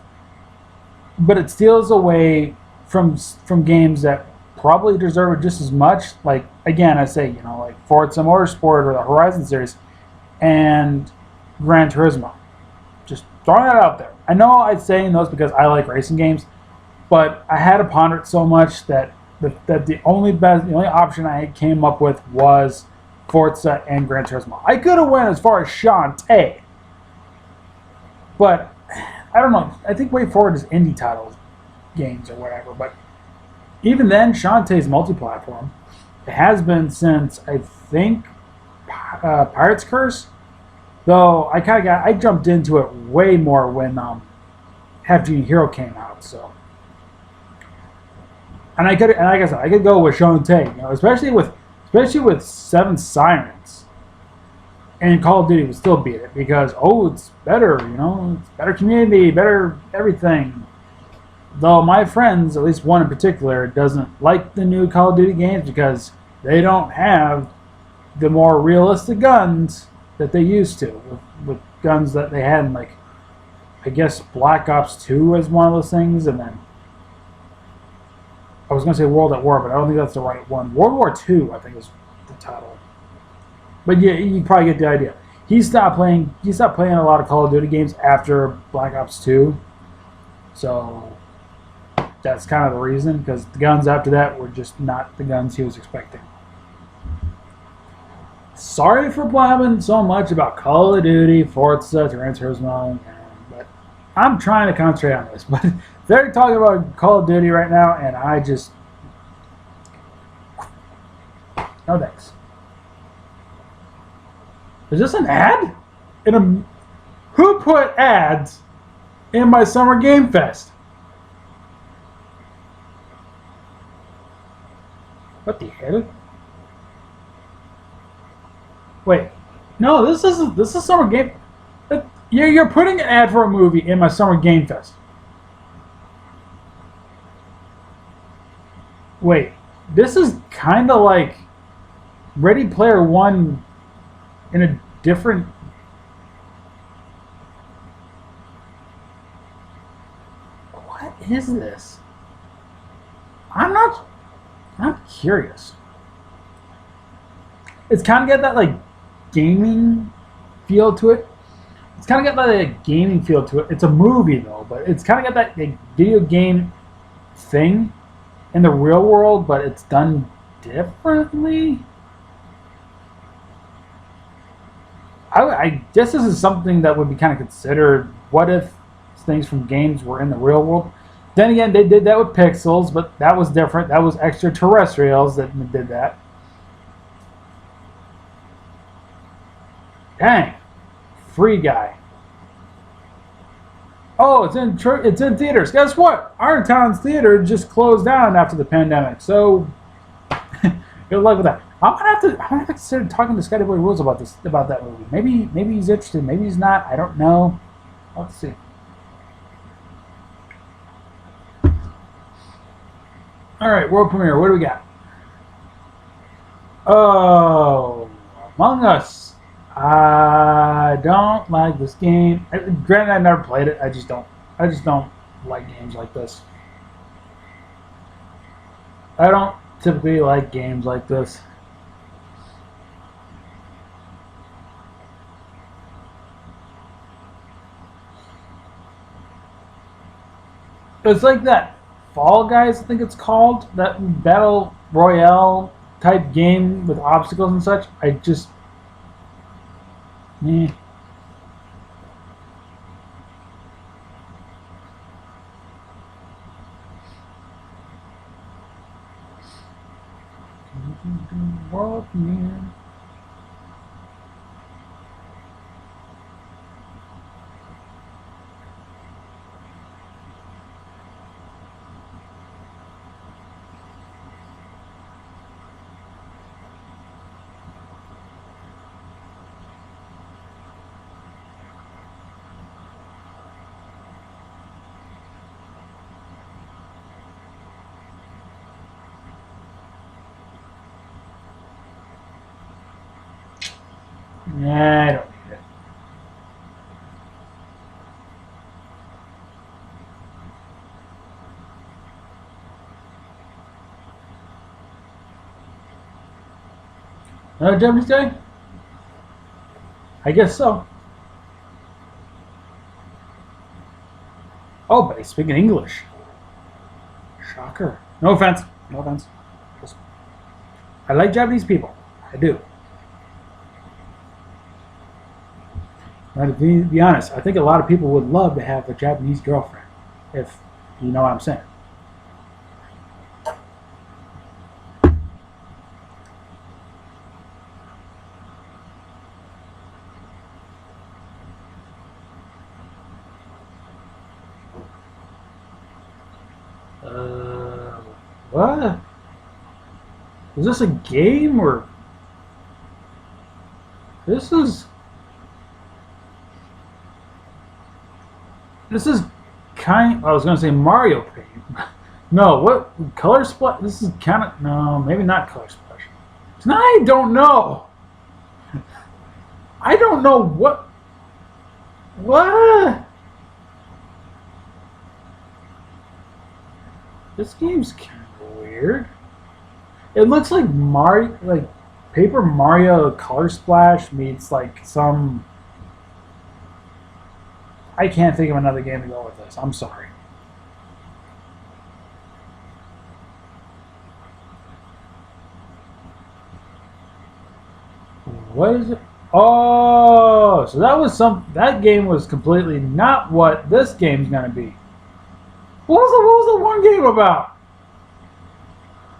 But it steals away from games that probably deserve it just as much. Like, again, I say, you know, like Forza Motorsport or the Horizon series and Gran Turismo. Just throwing that out there. I know I'm saying those because I like racing games, but I had to ponder it so much that the only option I came up with was Forza and Gran Turismo. I could have went as far as Shantae, but I don't know. I think Way Forward is indie titles, games or whatever. But even then, Shantae is multi-platform. It has been since I think Pirate's Curse. Though I jumped into it way more when Half Genie Hero came out. So, and like I said, I could go with Shantae, you know, especially with Seven Sirens. And Call of Duty would still beat it because it's better, you know, it's better community, better everything. Though my friends, at least one in particular, doesn't like the new Call of Duty games because they don't have the more realistic guns that they used to, with guns that they had in, like, I guess Black Ops 2 is one of those things, and then I was going to say World at War, but I don't think that's the right one. World War II, I think, is the title. But yeah, you probably get the idea. He stopped playing a lot of Call of Duty games after Black Ops 2. So that's kind of the reason, because the guns after that were just not the guns he was expecting. Sorry for blabbing so much about Call of Duty, Forza, Gran Turismo, but I'm trying to concentrate on this. But they're talking about Call of Duty right now, and I just... No thanks. Is this an ad? Who put ads in my Summer Game Fest? What the hell? Wait, no, this is Summer Game. You're putting an ad for a movie in my Summer Game Fest. Wait, this is kind of like Ready Player One in a different... What is this? I'm curious. It's kind of got that, like, gaming feel to it. It's kind of got that, like, gaming feel to it. It's a movie, though, but it's kind of got that, like, video game thing in the real world, but it's done differently. I guess this is something that would be kind of considered. What if things from games were in the real world? Then again, they did that with Pixels, but that was different. That was extraterrestrials that did that. Dang, Free Guy. Oh, it's in theaters. Guess what? Irontown's theater just closed down after the pandemic. So good luck with that. I'm gonna have to consider talking to Scotty Boy Rules about that movie. Maybe he's interested. Maybe he's not. I don't know. Let's see. All right, world premiere. What do we got? Oh, Among Us. I don't like this game. Granted, I never played it. I just don't like games like this. I don't typically like games like this. It's like that Fall Guys, I think it's called, that battle royale type game with obstacles and such. I just, eh. World premiere. Nah, I don't need it. Another Japanese guy? I guess so. Oh, but he's speaking English. Shocker. No offense. No offense. Just, I like Japanese people. I do. Now, to be honest, I think a lot of people would love to have a Japanese girlfriend, if you know what I'm saying. Uh, what? Is this a game or this is this is kind? I was gonna say Mario Paint. No, what color splash? This is kind of no, maybe not color splash. I don't know. I don't know what. What? This game's kind of weird. It looks like Mario, like Paper Mario Color Splash meets like some. I can't think of another game to go with this. I'm sorry. What is it? Oh, so that was some. That game was completely not what this game's gonna be. What was the one game about?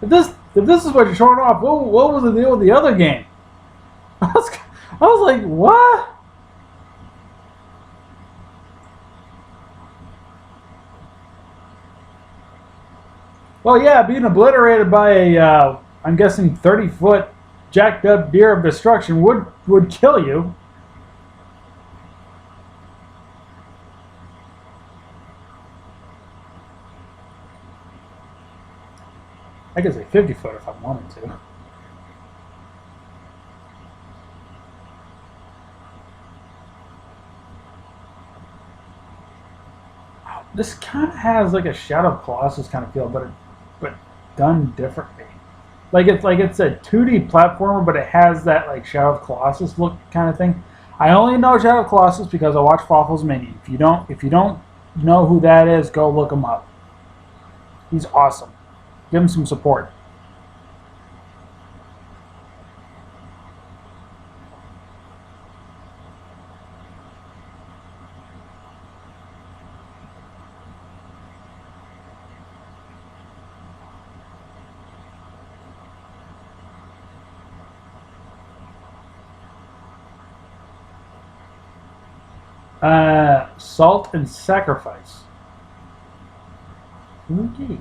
If this is what you're showing off, what was the deal with the other game? I was like, what? Well, yeah, being obliterated by a, I'm guessing 30-foot jacked up deer of destruction would kill you. I could say 50-foot if I wanted to. This kind of has like a Shadow of Colossus kind of feel, but done differently. Like it's a 2D platformer, but it has that like Shadow of Colossus look kind of thing. I only know Shadow of Colossus because I watch Fawful's Minion. If you don't know who that is, go look him up. He's awesome. Give him some support. Salt and Sacrifice. Okay.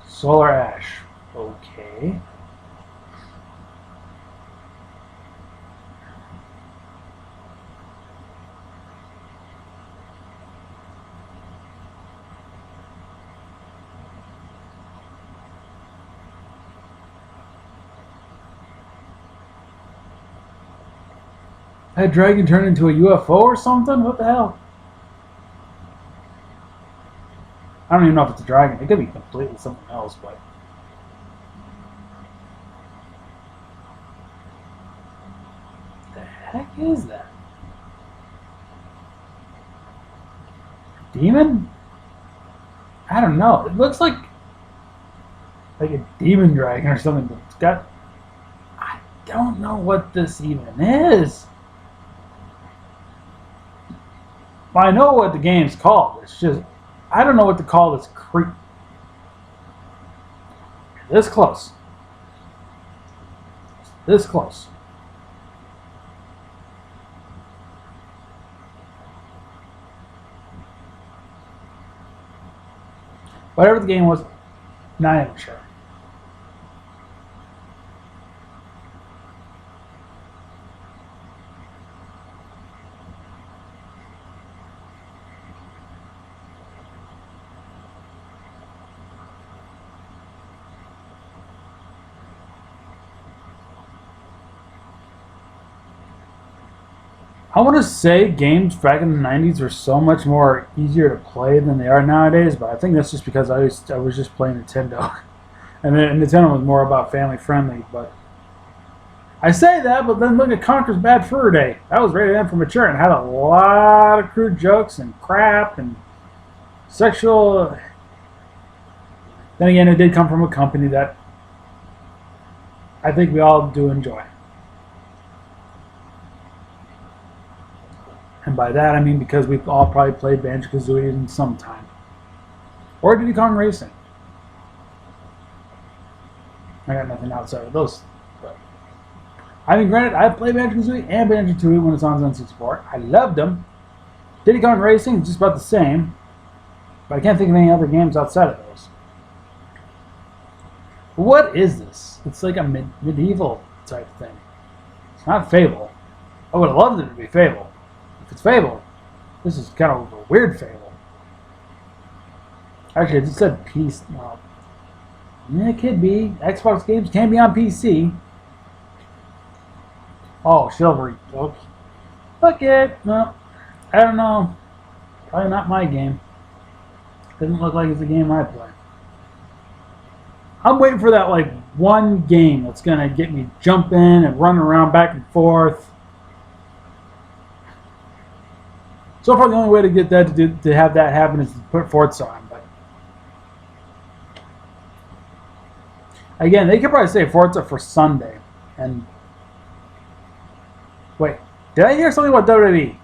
Solar Ash. Okay. That dragon turned into a UFO or something? What the hell? I don't even know if it's a dragon. It could be completely something else, but... What the heck is that? Demon? I don't know. It looks like a demon dragon or something, but it's got... I don't know what this even is. Well, I know what the game's called. It's just... I don't know what to call this creep. This close. This close. Whatever the game was, not even sure. I want to say games back in the 90s were so much more easier to play than they are nowadays, but I think that's just because I was just playing Nintendo. And then Nintendo was more about family friendly, but I say that, but then look at Conker's Bad Fur Day. That was rated M for mature and had a lot of crude jokes and crap and sexual. Then again, it did come from a company that I think we all do enjoy. And by that I mean because we've all probably played Banjo-Kazooie in some time. Or Diddy Kong Racing. I got nothing outside of those. But I mean, granted, I played Banjo-Kazooie and Banjo-Tooie when it's on N64. I loved them. Diddy Kong Racing is just about the same. But I can't think of any other games outside of those. What is this? It's like a medieval type thing. It's not Fable. I would have loved it to be Fable. If it's Fable, this is kind of a weird Fable. Actually, it just said PC. Well, yeah, it could be. Xbox games can be on PC. Oh, Chivalry. Okay. Fuck it. No, I don't know. Probably not my game. Doesn't look like it's a game I play. I'm waiting for that like one game that's gonna get me jumping and running around back and forth. So far, the only way to get that to have that happen is to put Forza on. But again, they could probably say Forza for Sunday. And wait, did I hear something about WWE?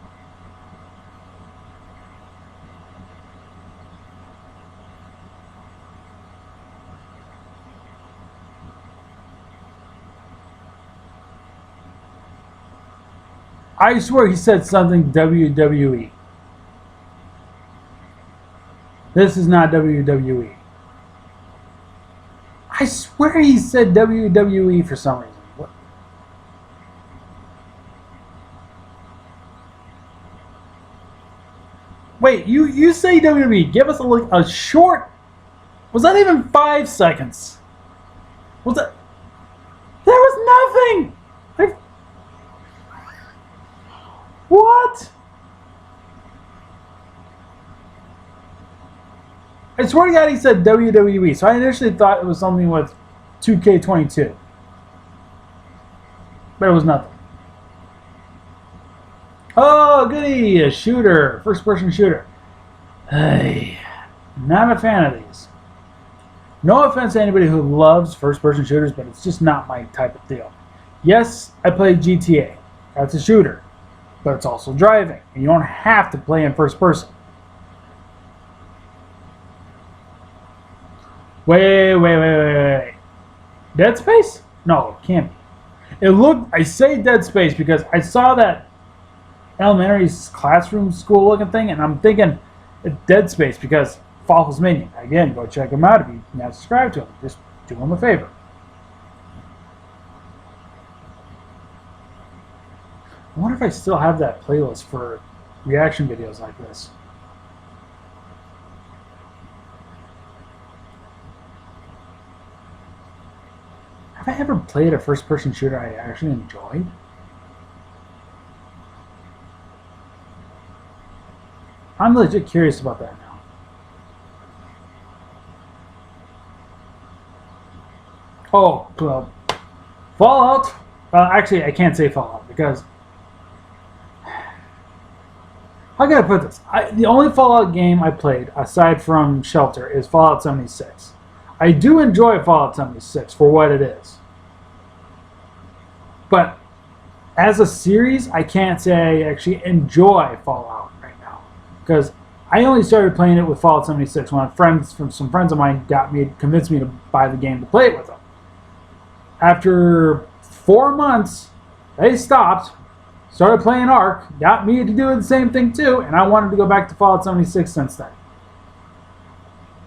I swear he said something WWE. This is not WWE. I swear he said WWE for some reason. What? Wait, you say WWE. Give us a short... Was that even 5 seconds? Was that... There was nothing! What? I swear to God he said WWE, so I initially thought it was something with 2K22. But it was nothing. Oh, goody! A shooter. First-person shooter. Hey, not a fan of these. No offense to anybody who loves first-person shooters, but it's just not my type of deal. Yes, I played GTA. That's a shooter. But it's also driving, and you don't have to play in first person. Wait. Dead Space? No, it can't be. It looked, I say Dead Space because I saw that elementary classroom school looking thing, and I'm thinking it's Dead Space because Fossil's Minion. Again, go check him out if you're not subscribed to him. Just do him a favor. I wonder if I still have that playlist for reaction videos like this. Have I ever played a first-person shooter I actually enjoyed? I'm legit curious about that now. Oh, well, Fallout. Actually, I can't say Fallout because how can I put this? The only Fallout game I played aside from Shelter is Fallout 76. I do enjoy Fallout 76 for what it is, but as a series, I can't say I actually enjoy Fallout right now because I only started playing it with Fallout 76 when some friends of mine convinced me to buy the game to play it with them. After 4 months, they stopped, started playing Ark, got me to do the same thing too, and I wanted to go back to Fallout 76 since then.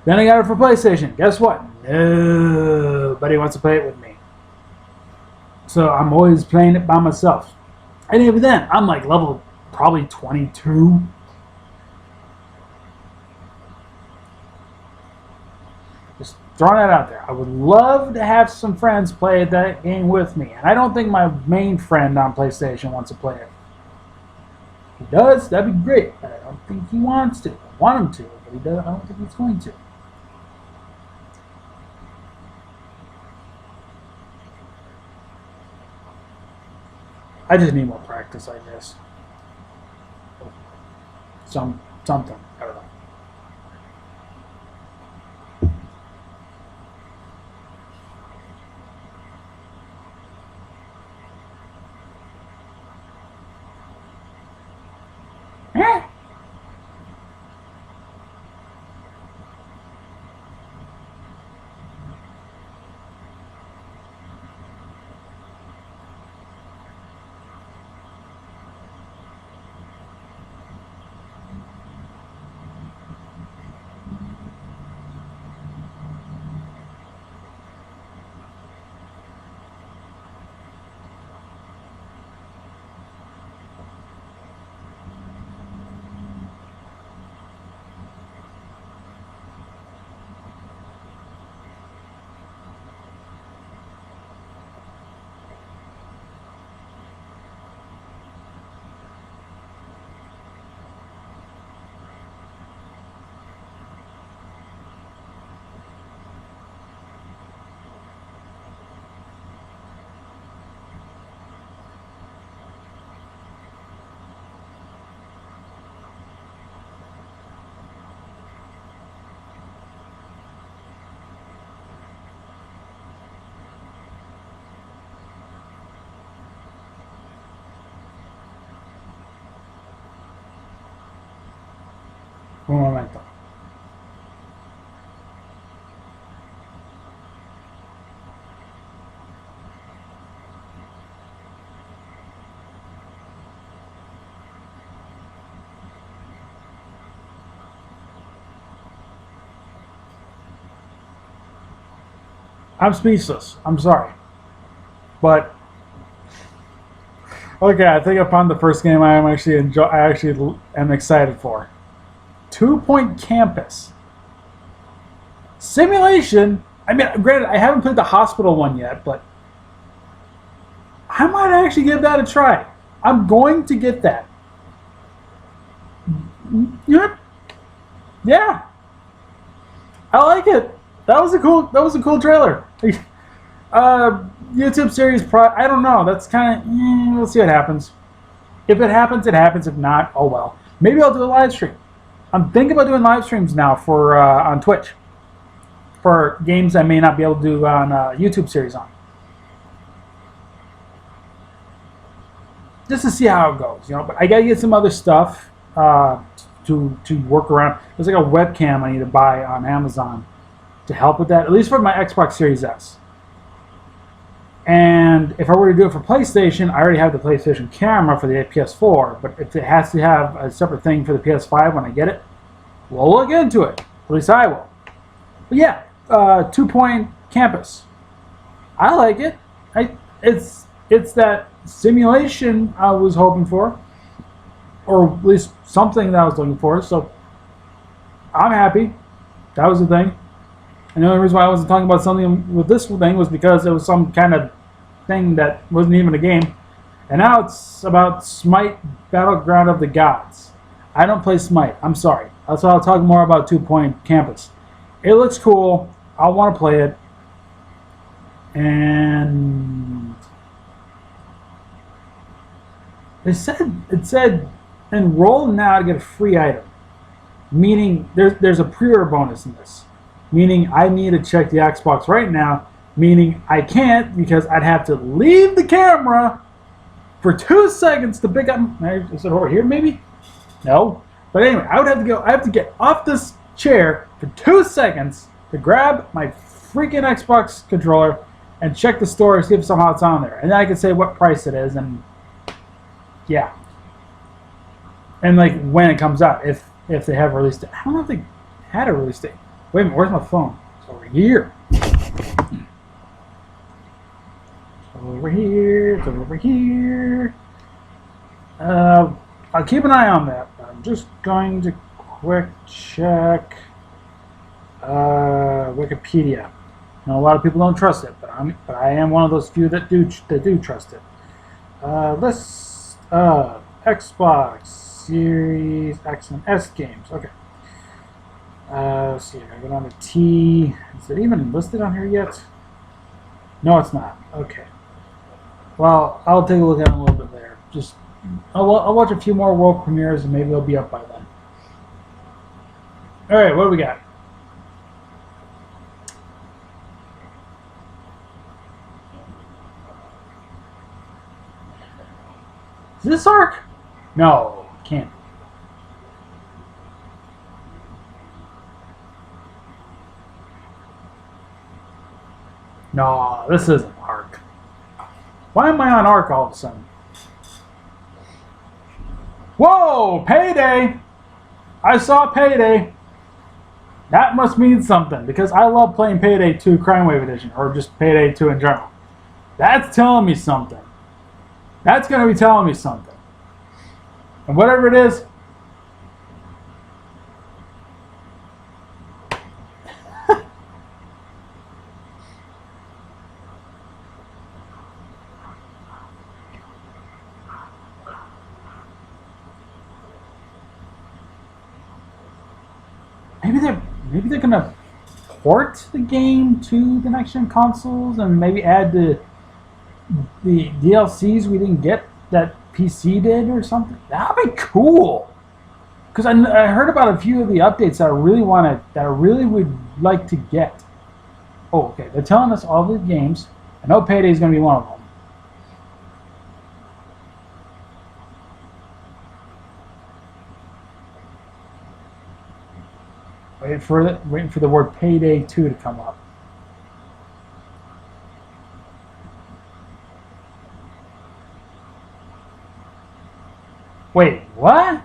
Then I got it for PlayStation. Guess what? Nobody wants to play it with me. So I'm always playing it by myself. And even then, I'm like level probably 22. Just throwing that out there. I would love to have some friends play that game with me. And I don't think my main friend on PlayStation wants to play it. If he does, that'd be great. But I don't think he wants to. I want him to, but he does. I don't think he's going to. I just need more practice, I guess. Something. I don't know. Un momento. I'm speechless. I'm sorry. But okay, I think I found the first game I actually am excited for. 2 Point Campus. Simulation. I mean, granted, I haven't played the hospital one yet, but I might actually give that a try. I'm going to get that. Yeah. I like it. That was a cool trailer. YouTube series I don't know. That's kind of we'll see what happens. If it happens, it happens. If not, oh well. Maybe I'll do a live stream. I'm thinking about doing live streams now for on Twitch for games I may not be able to do on YouTube series on. Just to see how it goes, you know. But I gotta get some other stuff to work around. There's like a webcam I need to buy on Amazon to help with that, at least for my Xbox Series S. And if I were to do it for PlayStation, I already have the PlayStation camera for the PS4, but if it has to have a separate thing for the PS5 when I get it, we'll look into it. At least I will. But yeah, 2 Point Campus. I like it. It's that simulation I was hoping for, or at least something that I was looking for, so I'm happy. That was the thing. And the only reason why I wasn't talking about something with this thing was because it was some kind of thing that wasn't even a game. And now it's about Smite Battleground of the Gods. I don't play Smite. I'm sorry. That's why I'll talk more about Two Point Campus. It looks cool. I want to play it. And it said enroll now to get a free item. Meaning there's a pre-order bonus in this. Meaning I need to check the Xbox right now. Meaning I can't because I'd have to leave the camera for 2 seconds to pick up. Is it over here maybe? No. But anyway, I have to get off this chair for 2 seconds to grab my freaking Xbox controller and check the store, see if somehow it's on there. And then I can say what price it is and yeah. And like when it comes out, if they have released it. I don't know if they had a release date. Wait a minute, where's my phone? It's over here. Over here, it's over here. I'll keep an eye on that. I'm just going to quick check Wikipedia. Now, a lot of people don't trust it, but I am one of those few that do trust it. List Xbox Series X and S games. Okay. Let's see. I go down to T. Is it even listed on here yet? No, it's not. Okay. Well, I'll take a look at it a little bit later. I'll watch a few more world premieres and maybe they'll be up by then. All right, what do we got? Is this Ark? No, can't. No, this isn't Ark. Why am I on Ark all of a sudden? Whoa, Payday! I saw Payday. That must mean something because I love playing Payday 2 Crime Wave Edition or just Payday 2 in general. That's telling me something. That's going to be telling me something. And whatever it is, maybe they're gonna port the game to the next gen consoles and maybe add the DLCs we didn't get that PC did or something. That'd be cool. Because I heard about a few of the updates that I really would like to get. Oh, okay. They're telling us all the games. I know Payday is going to be one of them. Waiting for the word Payday 2 to come up. Wait, what?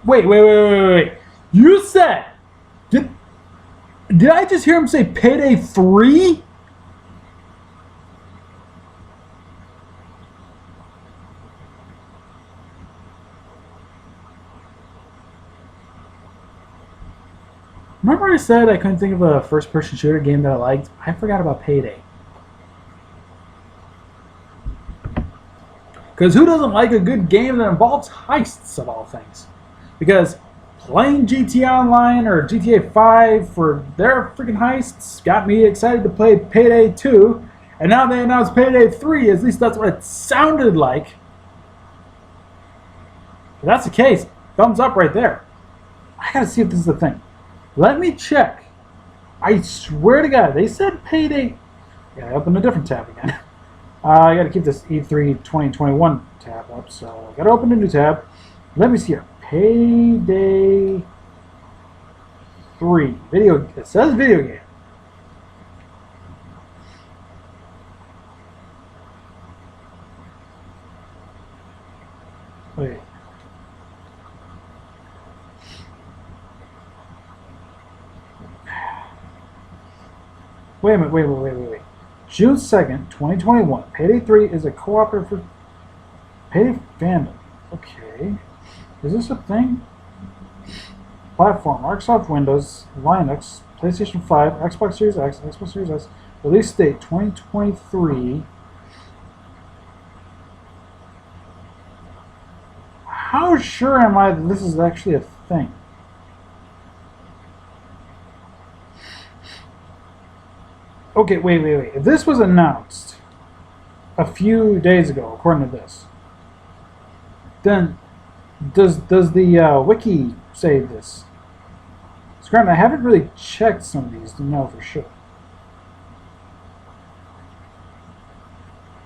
Wait. You said, did I just hear him say Payday 3? Remember I said I couldn't think of a first-person shooter game that I liked? I forgot about Payday. Because who doesn't like a good game that involves heists of all things? Because playing GTA Online or GTA 5 for their freaking heists got me excited to play Payday 2. And now they announced Payday 3, at least that's what it sounded like. If that's the case, thumbs up right there. I gotta see if this is the thing. Let me check. I swear to God, they said Payday. Yeah, I opened a different tab again. I got to keep this E3 2021 tab up, so I got to open a new tab. Let me see here. Payday 3 video. It says video game. Wait. Wait a minute, wait. June 2nd, 2021. Payday 3 is a cooperative Payday fandom. Okay. Is this a thing? Platform, Microsoft Windows, Linux, PlayStation 5, Xbox Series X, Xbox Series S, Release date 2023. How sure am I that this is actually a thing? Okay, wait. If this was announced a few days ago, according to this, then does the wiki say this? Granted, I haven't really checked some of these to know for sure.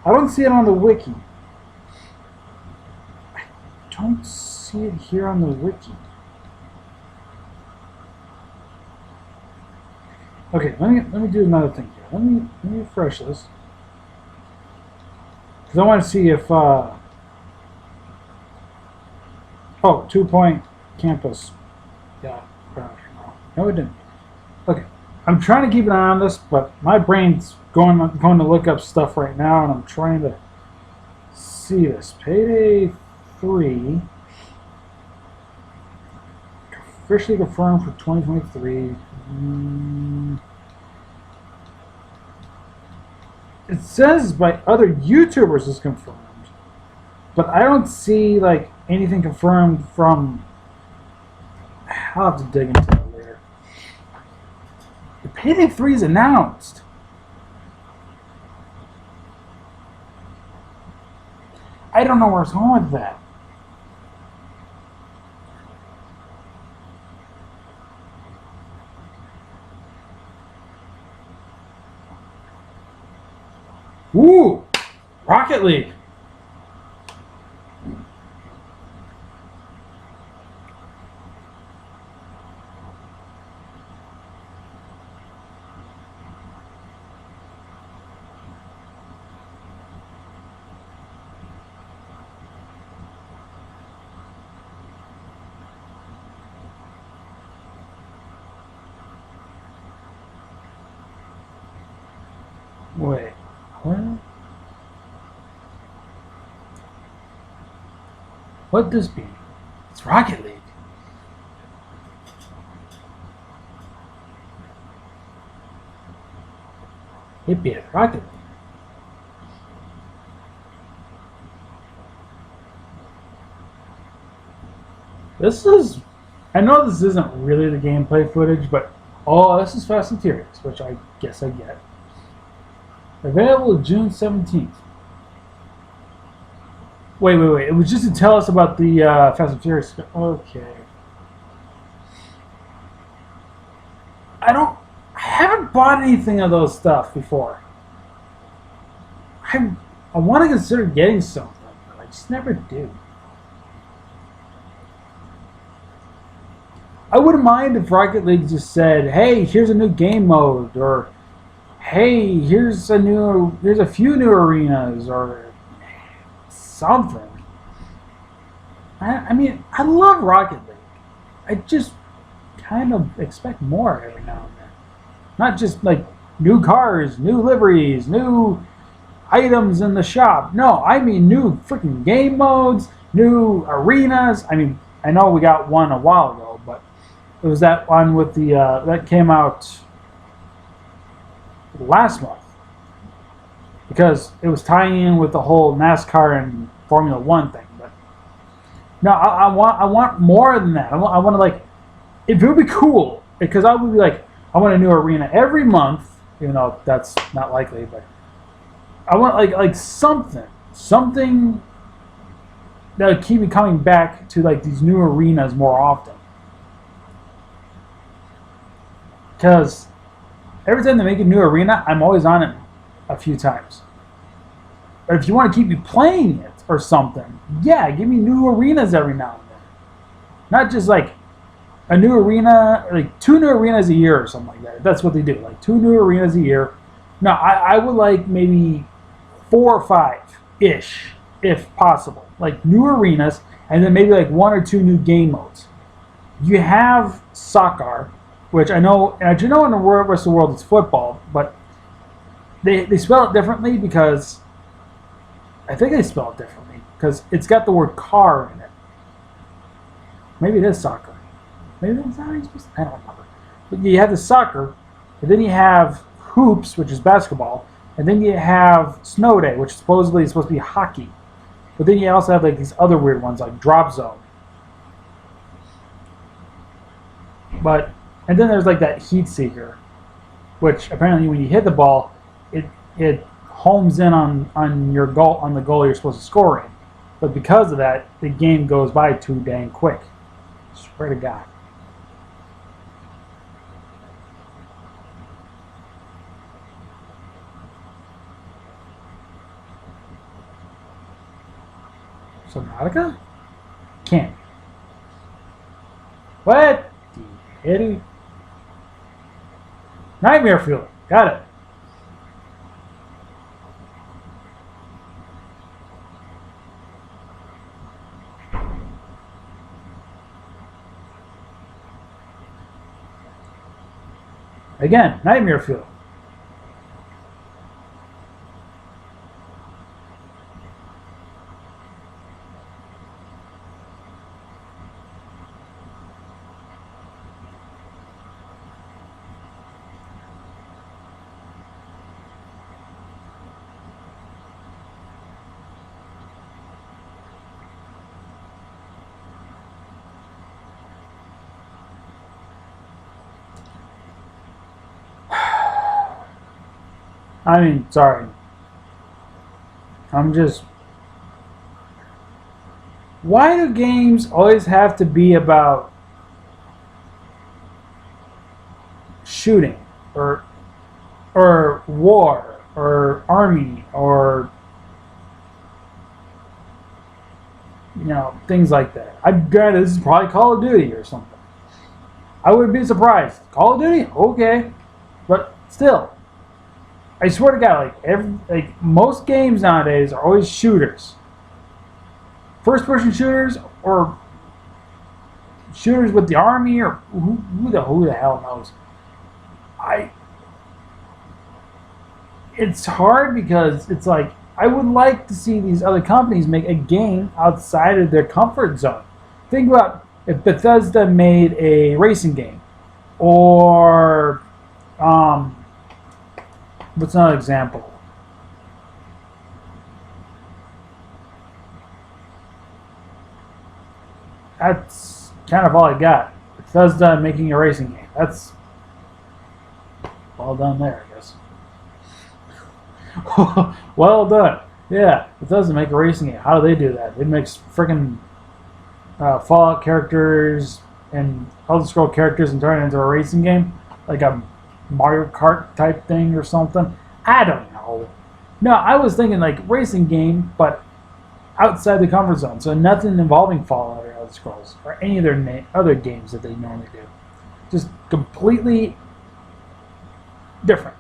I don't see it on the wiki. I don't see it here on the wiki. Okay, let me do another thing here. Let me refresh this. Because I want to see if oh, 2-point campus. Yeah, no it didn't. Okay. I'm trying to keep an eye on this, but my brain's going to look up stuff right now, and I'm trying to see this. Payday 3 officially confirmed for 2023. It says by other YouTubers is confirmed, but I don't see like anything confirmed from. I'll have to dig into that later. The Payday 3 is announced. I don't know where it's going with that. Ooh! Rocket League! Wait, what? What'd this be? It's Rocket League. It'd be a Rocket League. This is... I know this isn't really the gameplay footage, but... Oh, this is Fast and Furious, which I guess I get. Available June 17th. Wait. It was just to tell us about the Fast and Furious. Okay. I haven't bought anything of those stuff before. I want to consider getting something, but I just never do. I wouldn't mind if Rocket League just said, "Hey, here's a new game mode," or "Hey, here's a few new arenas," or something. I mean, I love Rocket League. I just kind of expect more every now and then. Not just like new cars, new liveries, new items in the shop. No, I mean new freaking game modes, new arenas. I mean, I know we got one a while ago, but it was that one with the that came out last month, because it was tying in with the whole NASCAR and Formula One thing. But no, I want more than that. I want to, like, if it would be cool, because I would be like, I want a new arena every month, even though that's not likely, but I want like something that would keep me coming back to like these new arenas more often. Because every time they make a new arena, I'm always on it a few times. But if you want to keep me playing it or something, yeah, give me new arenas every now and then. Not just like a new arena, like 2 new arenas a year or something like that. That's what they do, like 2 new arenas a year. No, I would like maybe 4 or 5-ish, if possible. Like new arenas, and then maybe like 1 or 2 new game modes. You have soccer, which I know, and you know in the rest of the world it's football, but they spell it differently because, I think they spell it differently, because it's got the word car in it. Maybe it is soccer. Maybe that's not how you're supposed to, I don't remember. But you have the soccer, and then you have hoops, which is basketball, and then you have snow day, which supposedly is supposed to be hockey. But then you also have like these other weird ones like drop zone. And then there's like that heat seeker, which apparently when you hit the ball, it homes in on your goal, on the goal you're supposed to score in. But because of that, the game goes by too dang quick. Swear to God. Subnautica? Can't. What? The idiot. Nightmare Fuel. Got it. Again, Nightmare Fuel. I mean, sorry. I'm just... Why do games always have to be about shooting or war or army or things like that? I'm granted this is probably Call of Duty or something. I wouldn't be surprised. Call of Duty, okay, but still. I swear to God, like most games nowadays are always shooters. First-person shooters or shooters with the army or who the hell knows. It's hard because it's like I would like to see these other companies make a game outside of their comfort zone. Think about if Bethesda made a racing game, or what's another example? That's kind of all I got. Bethesda making a racing game. That's well done there, I guess. Well done. Yeah, Bethesda make a racing game. How do they do that? They make freaking Fallout characters and Elder Scrolls characters and turn it into a racing game, like a Mario Kart type thing or something. I don't know. No, I was thinking like racing game, but outside the comfort zone. So nothing involving Fallout or Elder Scrolls or any of their other games that they normally do. Just completely different.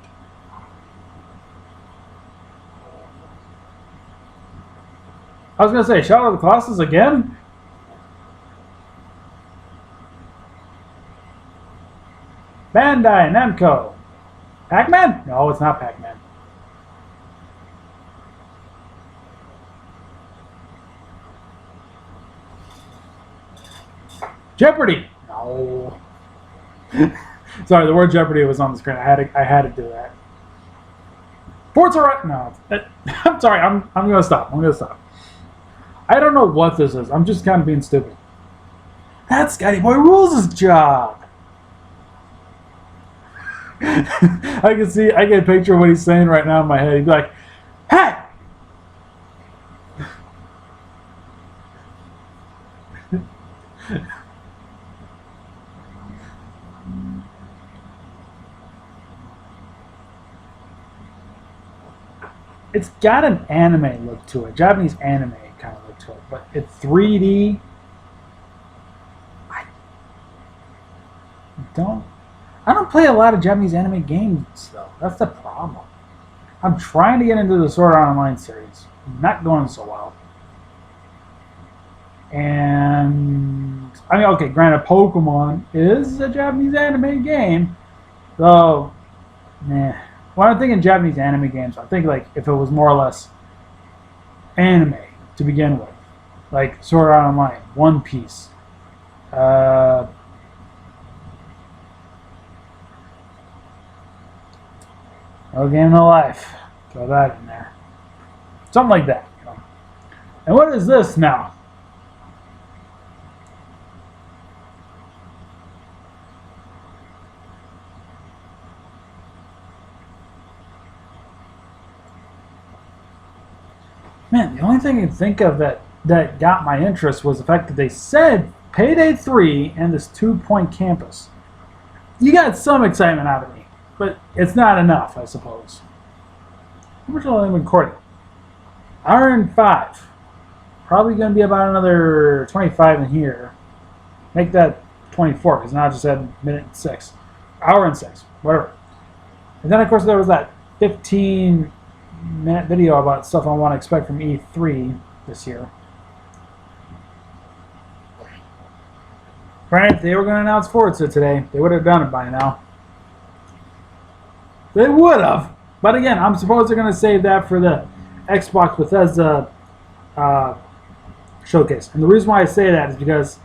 I was going to say, Shadow of the Colossus again? Bandai Namco. Pac-Man? No, it's not Pac-Man. Jeopardy! No. Sorry, the word Jeopardy was on the screen. I had to do that. Forza... No. I'm sorry, I'm going to stop. I don't know what this is. I'm just kind of being stupid. That's Scotty Boy Rules' job. I get a picture of what he's saying right now in my head. He'd be like, hey! It's got an anime look to it, Japanese anime kind of look to it, but it's 3D. I don't play a lot of Japanese anime games, though. That's the problem. I'm trying to get into the Sword Art Online series. Not going so well. And, I mean, okay, granted, Pokemon is a Japanese anime game. So, when I'm thinking Japanese anime games, I think, like, if it was more or less anime to begin with. Like, Sword Art Online, One Piece, No game, no life. Throw that in there. Something like that. You know. And what is this now? Man, the only thing I can think of that got my interest was the fact that they said Payday 3 and this 2-point campus. You got some excitement out of me, but it's not enough, I suppose. How much have I been recording? Hour and 5. Probably going to be about another 25 in here. Make that 24, because now I just had minute and 6. Hour and 6, whatever. And then, of course, there was that 15-minute video about stuff I want to expect from E3 this year. Right, if they were going to announce Forza today, they would have done it by now. They would have. But again, I'm supposed they're going to save that for the Xbox Bethesda showcase. And the reason why I say that is because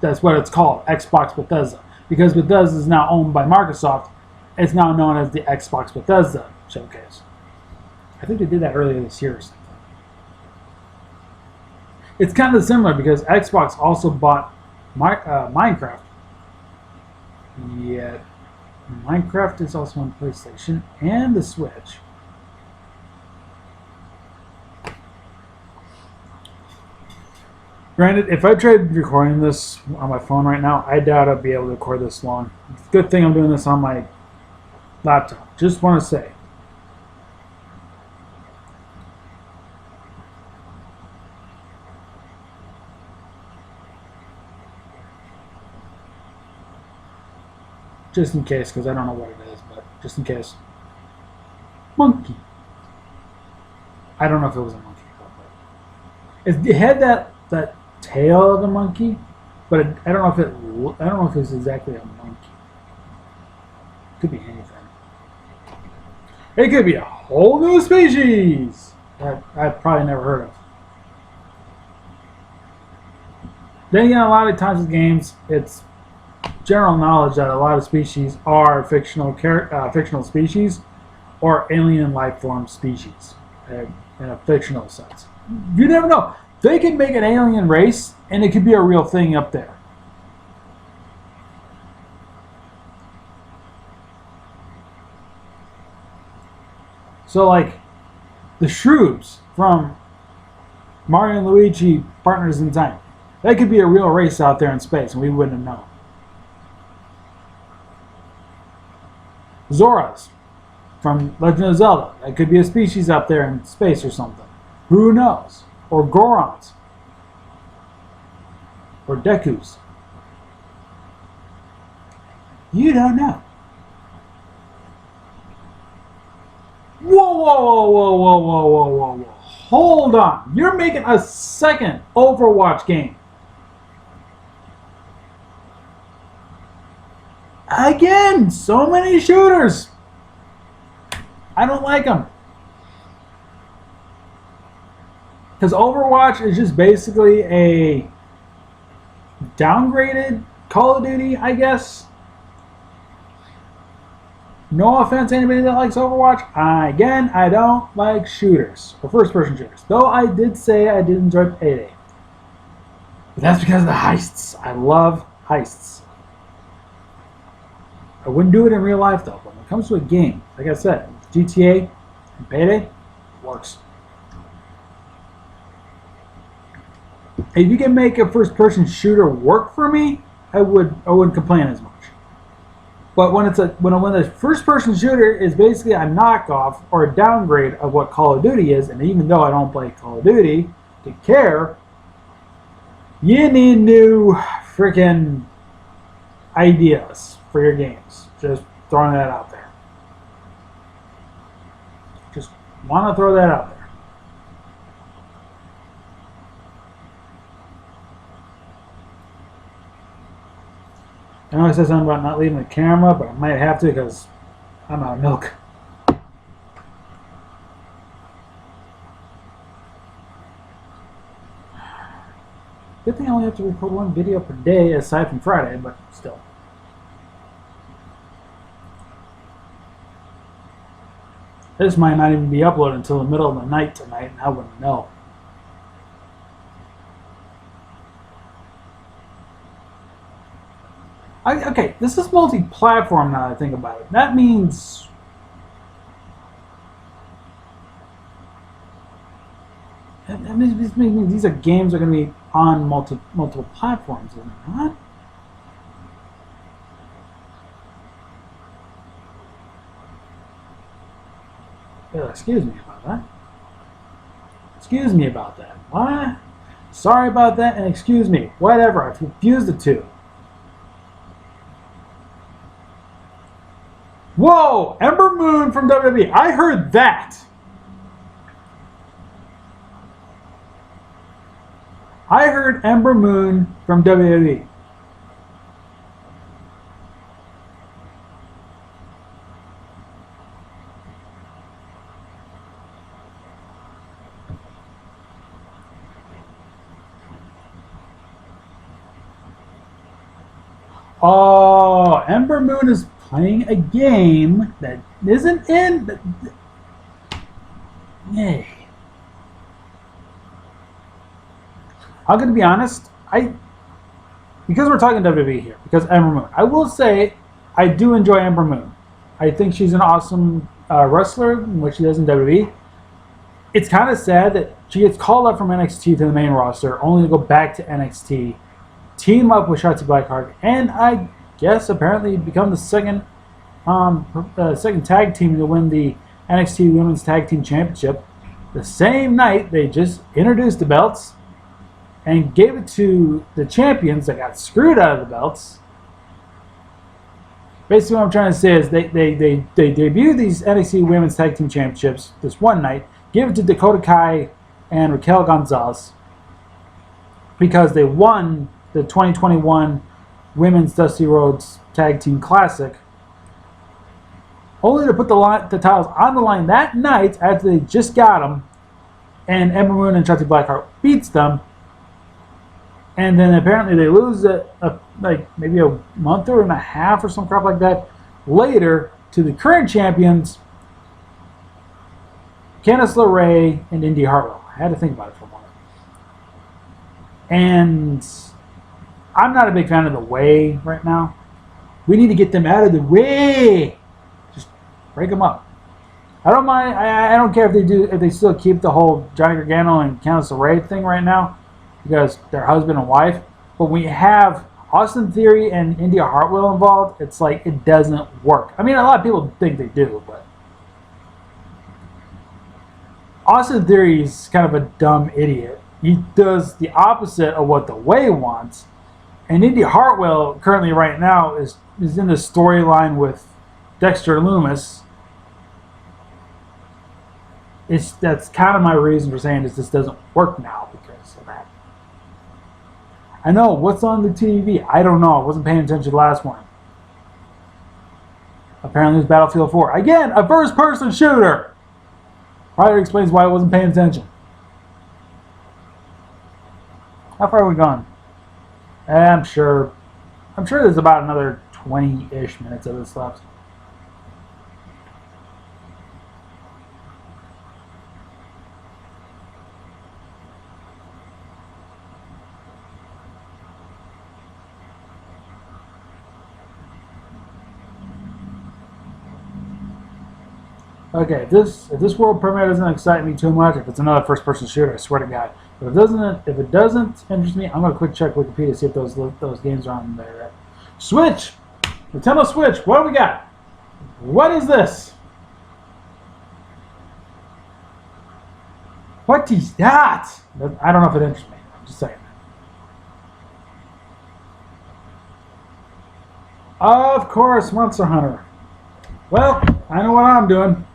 that's what it's called, Xbox Bethesda. Because Bethesda is now owned by Microsoft, it's now known as the Xbox Bethesda showcase. I think they did that earlier this year or something. It's kind of similar because Xbox also bought Minecraft. Yet Minecraft is also on PlayStation and the Switch. Granted, if I tried recording this on my phone right now, I doubt I'd be able to record this long. It's a good thing I'm doing this on my laptop. Just want to say. Just in case, because I don't know what it is, but just in case. Monkey. I don't know if it was a monkey. It had that tail of a monkey, but I don't know if it was exactly a monkey. It could be anything. It could be a whole new species that I've probably never heard of. Then again, a lot of times with games, it's general knowledge that a lot of species are fictional species or alien life form species in a fictional sense. You never know. They could make an alien race and it could be a real thing up there. So like the Shroobs from Mario and Luigi Partners in Time. That could be a real race out there in space and we wouldn't have known. Zoras from Legend of Zelda. That could be a species out there in space or something. Who knows? Or Gorons. Or Dekus. You don't know. Whoa, whoa, whoa, whoa, whoa, whoa, whoa, whoa, whoa. Hold on. You're making a second Overwatch game. Again, so many shooters. I don't like them. Because Overwatch is just basically a downgraded Call of Duty, I guess. No offense to anybody that likes Overwatch. Again, I don't like shooters, or first-person shooters. Though I did say I did enjoy Payday. But that's because of the heists. I love heists. I wouldn't do it in real life, though. But when it comes to a game, like I said, GTA and Payday works. If you can make a first-person shooter work for me, I wouldn't complain as much. But when the first-person shooter is basically a knockoff or a downgrade of what Call of Duty is, and even though I don't play Call of Duty to care, you need new freaking ideas for your games. Just throwing that out there. Just want to throw that out there. I know I said something about not leaving the camera, but I might have to because I'm out of milk. Good thing I only have to record one video per day aside from Friday, but still. This might not even be uploaded until the middle of the night tonight, and I wouldn't know. Okay, this is multi-platform now that I think about it. That means... This means these are games that are going to be on multiple platforms, is it not? Excuse me about that. Excuse me about that. What? Sorry about that and excuse me. Whatever. I've confused the two. Whoa! Ember Moon from WWE. I heard that. I heard Ember Moon from WWE. Oh, Ember Moon is playing a game that isn't in. Yay. I'm going to be honest. Because we're talking WWE here, because Ember Moon, I will say I do enjoy Ember Moon. I think she's an awesome wrestler in what she does in WWE. It's kind of sad that she gets called up from NXT to the main roster, only to go back to NXT, team up with Shotzi Blackheart, and I guess apparently become the second tag team to win the NXT Women's Tag Team Championship. The same night they just introduced the belts and gave it to the champions that got screwed out of the belts. Basically, what I'm trying to say is they debuted these NXT Women's Tag Team Championships this one night, gave it to Dakota Kai and Raquel Gonzalez because they won the 2021 Women's Dusty Rhodes Tag Team Classic, only to put the titles on the line that night after they just got them, and Ember Moon and Shotzi Blackheart beats them, and then apparently they lose like maybe a month or and a half or some crap like that later to the current champions, Candice LeRae and Indy Hartwell. I had to think about it for a moment. And I'm not a big fan of the way right now. We need to get them out of the way. Just break them up. I don't mind. I don't care if they still keep the whole Johnny Gargano and Candice LeRae thing right now, because they're husband and wife. But when you have Austin Theory and Indy Hartwell involved, it's like it doesn't work. I mean, a lot of people think they do, but Austin Theory is kind of a dumb idiot. He does the opposite of what the Way wants. And Indy Hartwell currently right now is in the storyline with Dexter Lumis. That's kind of my reason for saying this doesn't work now because of that. I know, what's on the TV? I don't know. I wasn't paying attention to the last one. Apparently it's Battlefield 4. Again, a first-person shooter! Probably explains why I wasn't paying attention. How far have we gone? I'm sure there's about another 20-ish minutes of this left. Okay, if this world premiere doesn't excite me too much, if it's another first-person shooter, I swear to God. But if it doesn't interest me, I'm gonna quick check Wikipedia to see if those games are on there. Switch, Nintendo Switch. What do we got? What is this? What is that? I don't know if it interests me. I'm just saying. Of course, Monster Hunter. Well, I know what I'm doing.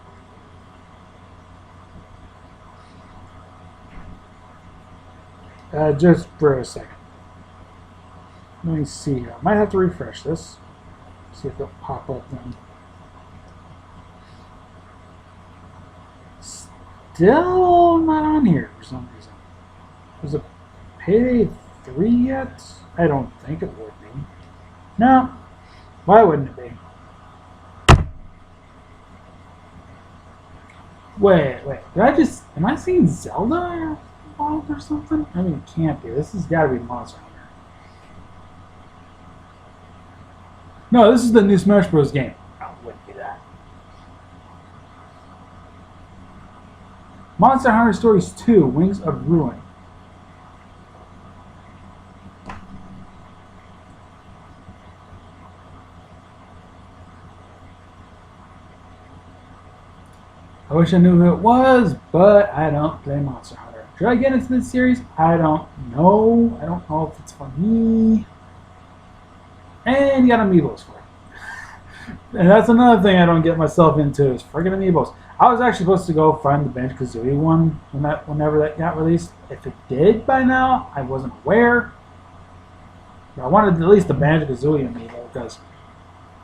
Just for a second. Let me see here. I might have to refresh this. See if it'll pop up then. Still not on here for some reason. Was it Payday 3 yet? I don't think it would be. No. Why wouldn't it be? Wait. Am I seeing Zelda involved or something? I mean, it can't be. This has got to be Monster Hunter. No, this is the new Smash Bros. Game. Oh, it wouldn't be that. Monster Hunter Stories 2, Wings of Ruin. I wish I knew who it was, but I don't play Monster Hunter. Should I get into this series? I don't know. I don't know if it's for me. And you got amiibos for it. And that's another thing I don't get myself into is friggin' amiibos. I was actually supposed to go find the Banjo-Kazooie one whenever that got released. If it did by now, I wasn't aware. But I wanted at least the Banjo-Kazooie amiibo because,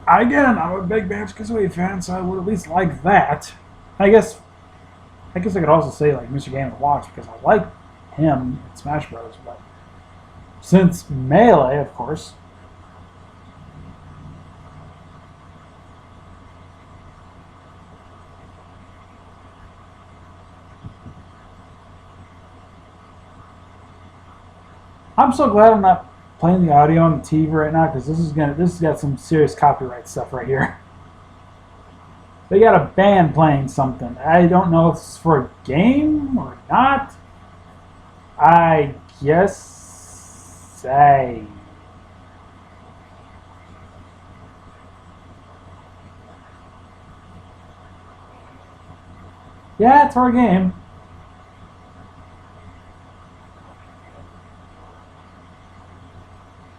again, I'm a big Banjo-Kazooie fan, so I would at least like that. I guess I could also say like Mr. Game & Watch because I like him in Smash Bros. But since Melee, of course. I'm so glad I'm not playing the audio on the TV right now because this has got some serious copyright stuff right here. They got a band playing something. I don't know if it's for a game or not. I guess yeah, it's for a game.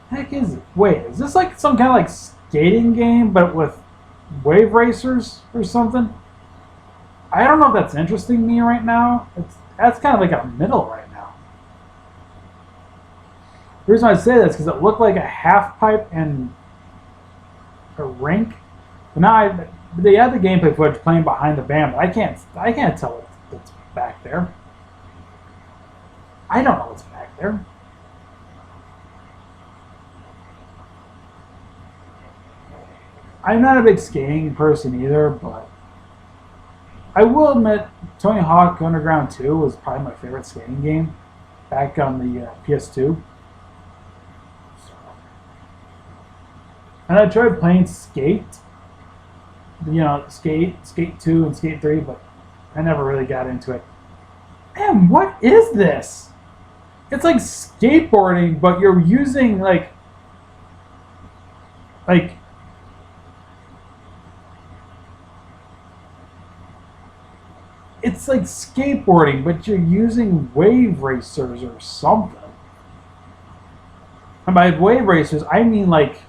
Heck is it? Wait, is this like some kind of like skating game but with wave racers or something? I don't know if that's interesting me right now. That's kind of like a middle right now. The reason I say that is because it looked like a half pipe and a rink. But now they had the gameplay footage playing behind the band, but I can't tell what's back there. I don't know what's back there. I'm not a big skating person either, but I will admit Tony Hawk Underground 2 was probably my favorite skating game back on the PS2. And I tried playing Skate, Skate 2 and Skate 3, but I never really got into it. Man, what is this? It's like skateboarding, but you're using like it's like skateboarding, but you're using wave racers or something. And by wave racers, I mean like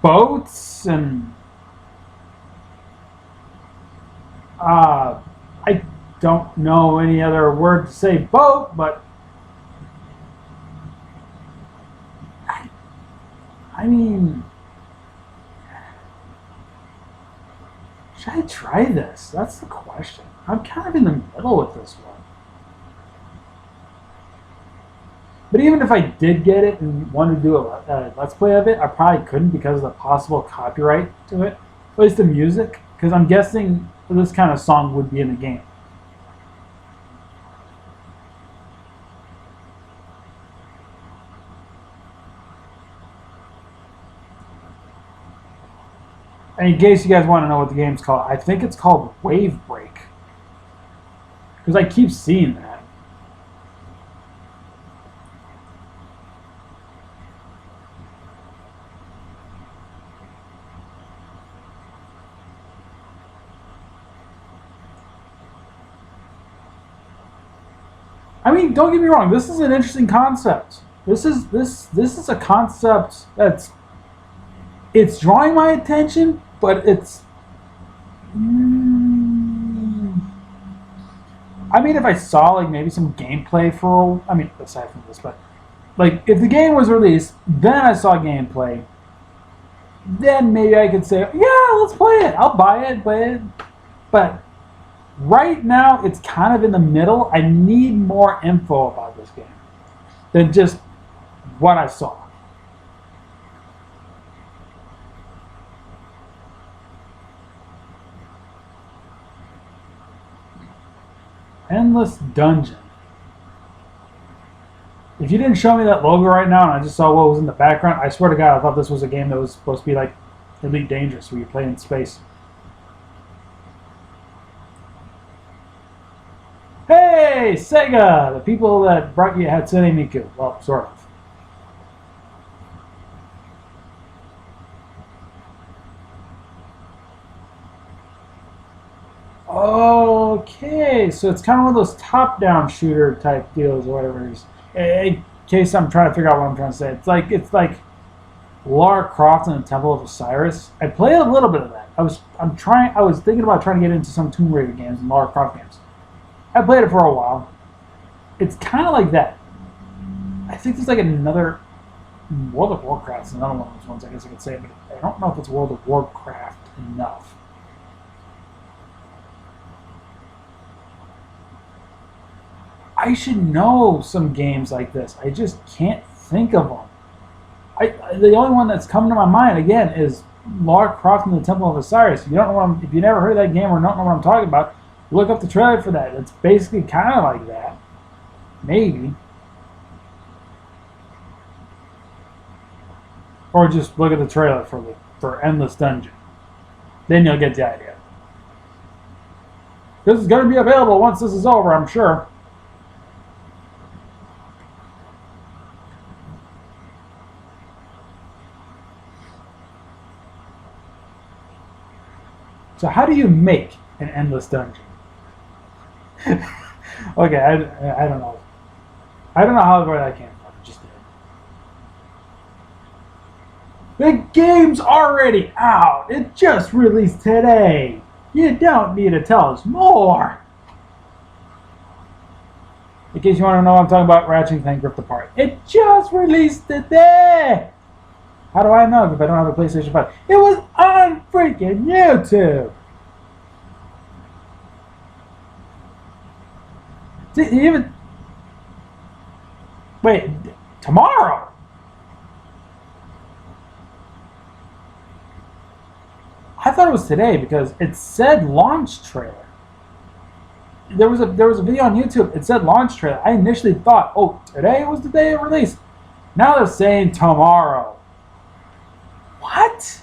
boats and I don't know any other word to say boat, but I mean, should I try this? That's the question. I'm kind of in the middle with this one. But even if I did get it and wanted to do a Let's Play of it, I probably couldn't because of the possible copyright to it. At least the music, because I'm guessing this kind of song would be in the game. And in case you guys want to know what the game's called, I think it's called Wave Break. Because I keep seeing that. I mean, don't get me wrong, this is an interesting concept. This is a concept it's drawing my attention, but it's I mean, if I saw like maybe some gameplay for, I mean, aside from this, but like if the game was released, then I saw gameplay, then maybe I could say, yeah, let's play it. I'll buy it, play it. But right now, it's kind of in the middle. I need more info about this game than just what I saw. Endless Dungeon. If you didn't show me that logo right now and I just saw what was in the background, I swear to God, I thought this was a game that was supposed to be like Elite Dangerous, where you play in space. Hey, Sega! The people that brought you Hatsune Miku. Well, sort of. Okay, so it's kind of one of those top-down shooter type deals or whatever it is. In case I'm trying to figure out what I'm trying to say, it's like Lara Croft and the Temple of Osiris. I played a little bit of that. I was thinking about trying to get into some Tomb Raider games and Lara Croft games. I played it for a while. It's kind of like that. I think there's like another World of Warcraft's another one of those ones, I guess I could say, but I don't know if it's World of Warcraft enough. I should know some games like this. I just can't think of them. The only one that's coming to my mind again is Lara Croft and the Temple of Osiris. If you never heard of that game or don't know what I'm talking about, look up the trailer for that. It's basically kind of like that, maybe, or just look at the trailer for Endless Dungeon. Then you'll get the idea. This is going to be available once this is over, I'm sure. So how do you make an endless dungeon? Okay, I don't know. I don't know how where that came from. It just did. The game's already out. It just released today. You don't need to tell us more. In case you want to know what I'm talking about, Ratchet & Clank Rift Apart. It just released today. How do I know if I don't have a PlayStation 5? It was on freaking YouTube. Wait, tomorrow? I thought it was today because it said launch trailer. There was a video on YouTube. It said launch trailer. I initially thought, oh, today was the day it released. Now they're saying tomorrow. What?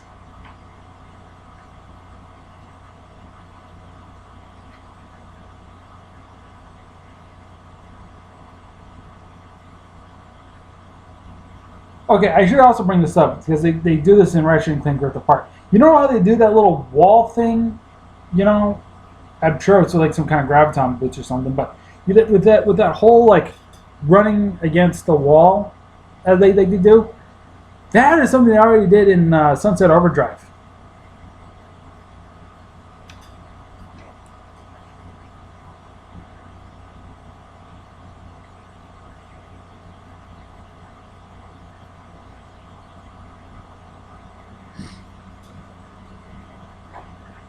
Okay, I should also bring this up because they do this in Ratchet & Clank Rift Apart. You know how they do that little wall thing? You know, I'm sure it's like some kind of graviton boots or something, but with that whole like running against the wall, as they do. That is something they already did in Sunset Overdrive.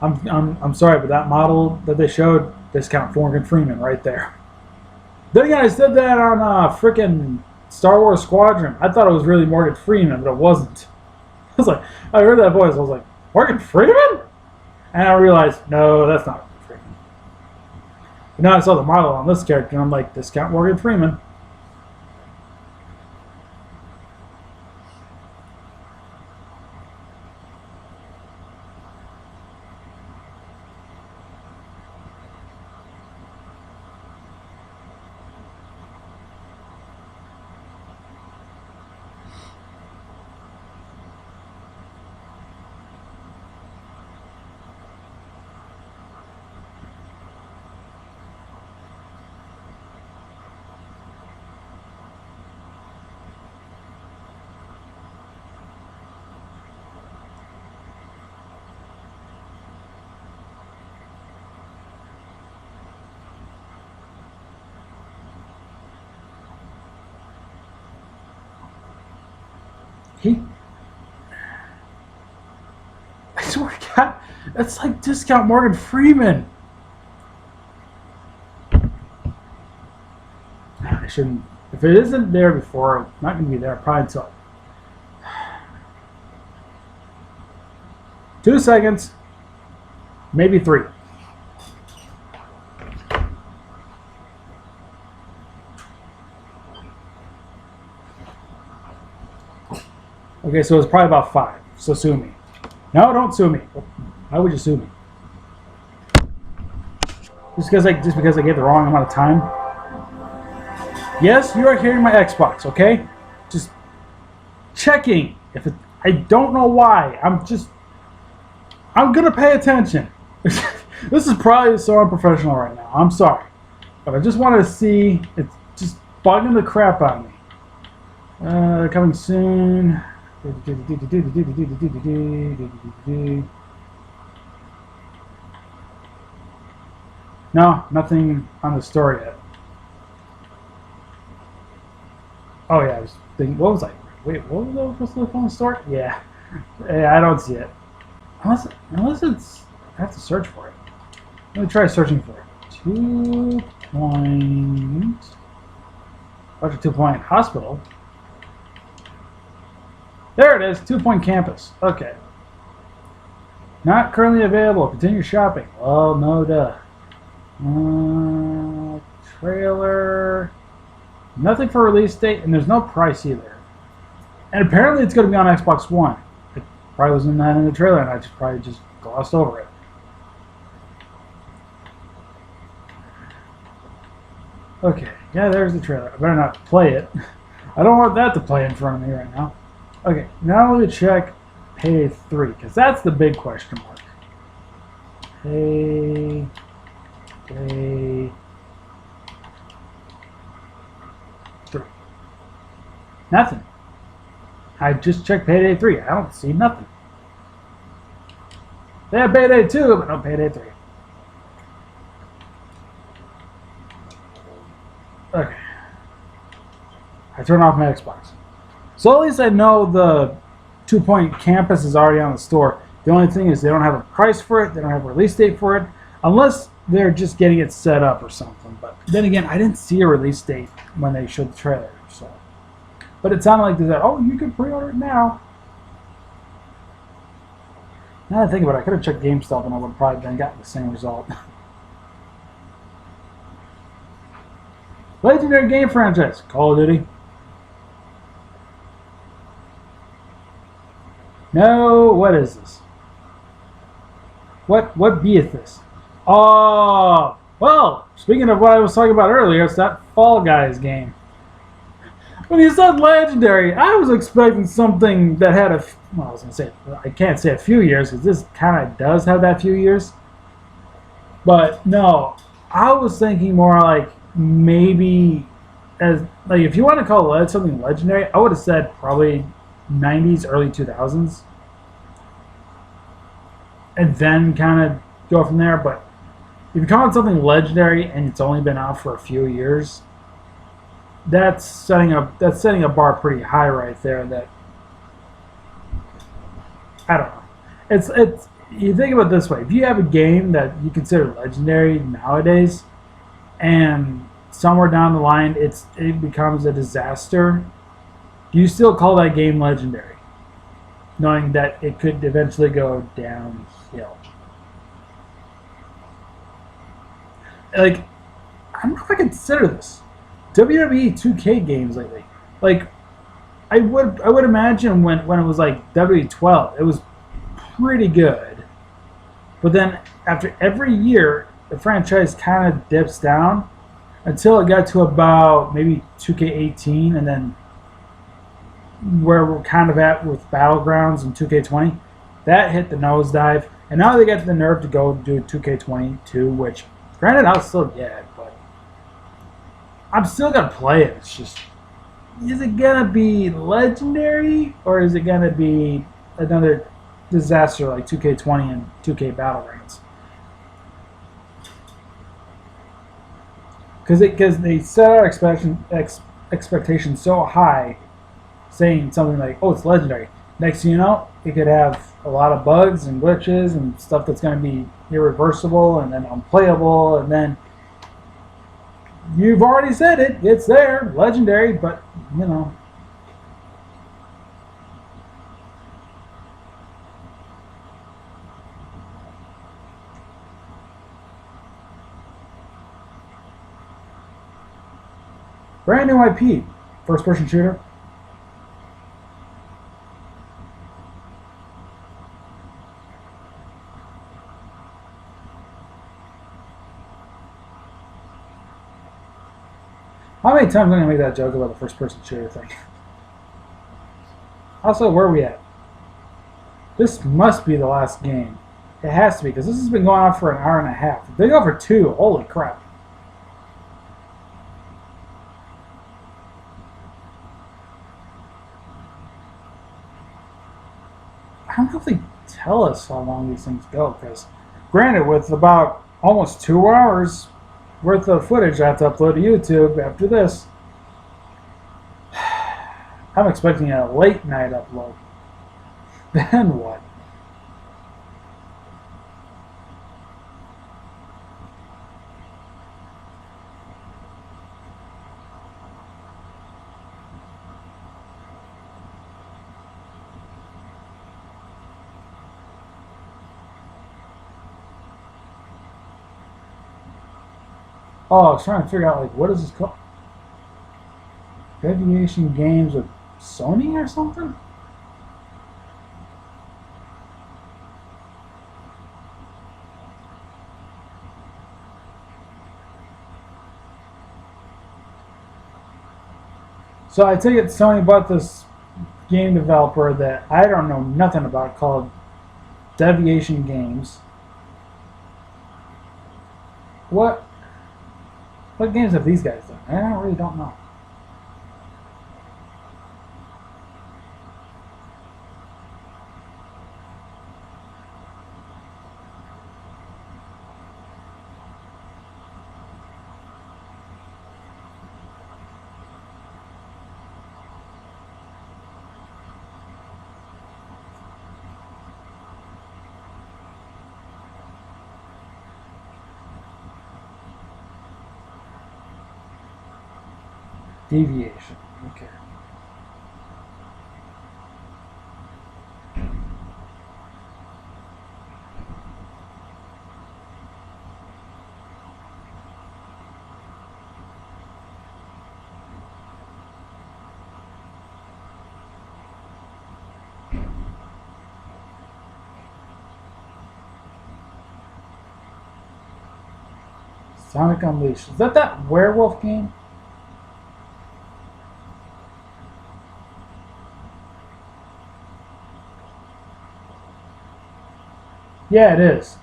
I'm sorry, but that model that they showed, discount Morgan Freeman right there. Then again, I said that on frickin' Star Wars Squadron. I thought it was really Morgan Freeman, but it wasn't. I was like, I heard that voice. I was like, Morgan Freeman? And I realized, no, that's not Morgan Freeman. But now I saw the model on this character, and I'm like, discount Morgan Freeman. I swear to God, that's like discount Morgan Freeman. I shouldn't. If it isn't there before, it's not going to be there probably until 2 seconds, maybe 3. Okay, so it's probably about 5. So sue me. No, don't sue me. Why would you sue me? Just because I gave the wrong amount of time? Yes, you are hearing my Xbox, okay? Just checking. I don't know why. I'm gonna pay attention. This is probably so unprofessional right now. I'm sorry. But I just wanted to see. It's just bugging the crap out of me. Coming soon. No, nothing on the store yet. Oh yeah, I was thinking, what was I? Wait, what was I supposed to look on the store? Yeah, I don't see it. Unless it's, I have to search for it. Let me try searching for it. 2 Point. Project 2 Point Hospital. There it is, 2 Point Campus. Okay. Not currently available. Continue shopping. Well, no duh. Trailer. Nothing for release date, and there's no price either. And apparently it's going to be on Xbox One. It probably wasn't that in the trailer, and I probably just glossed over it. Okay, yeah, there's the trailer. I better not play it. I don't want that to play in front of me right now. Okay, now let me check Payday 3, because that's the big question mark. Payday 3. Nothing. I just checked Payday 3. I don't see nothing. They have Payday 2, but no Payday 3. Okay. I turn off my Xbox. So at least I know the 2 Point Campus is already on the store. The only thing is they don't have a price for it. They don't have a release date for it. Unless they're just getting it set up or something. But then again, I didn't see a release date when they showed the trailer. So, but it sounded like they said, oh, you can pre-order it now. Now that I think about it, I could have checked GameStop and I would have probably then gotten the same result. Legendary game franchise, Call of Duty. No, what is this? What beeth this? Oh, well, speaking of what I was talking about earlier, it's that Fall Guys game. When you said Legendary, I was expecting something that had well, I was going to say, I can't say a few years, because this kind of does have that few years. But no, I was thinking more like maybe, like if you want to call something Legendary, I would have said probably 90s, early 2000s. And then kind of go from there. But if you call it something Legendary and it's only been out for a few years, that's setting a bar pretty high right there. That I don't know. It's you think about it this way: if you have a game that you consider legendary nowadays, and somewhere down the line it becomes a disaster, do you still call that game legendary, knowing that it could eventually go downhill? Like, I don't know if I consider this. WWE 2K games lately, like I would imagine when it was like WWE12, it was pretty good, but then after every year the franchise kind of dips down until it got to about maybe 2K18, and then where we're kind of at with Battlegrounds and 2K20, that hit the nosedive, and now they got the nerve to go do 2K22, which granted I'll still get, but I'm still gonna play it. It's just, is it gonna be legendary or is it gonna be another disaster like 2K20 and 2K Battlegrounds? Because they set our expectations so high, saying something like, "Oh, it's legendary." Next thing you know, it could have a lot of bugs and glitches and stuff that's going to be irreversible and then unplayable, and then you've already said it, it's there, legendary, but you know. Brand new IP, first person shooter. How many times am I going to make that joke about the first-person shooter thing? Also, where are we at? This must be the last game. It has to be, because this has been going on for an hour and a half. If they go for 2, holy crap. I don't know if they tell us how long these things go, because granted, with about almost 2 hours worth of footage I have to upload to YouTube after this, I'm expecting a late night upload. Then what? Oh, I was trying to figure out, like, what is this called? Deviation Games with Sony or something? So I take it Sony bought this game developer that I don't know nothing about called Deviation Games. What games have these guys done? I really don't know. Deviation. Okay. Sonic Unleashed. Is that werewolf game? Yeah, it is.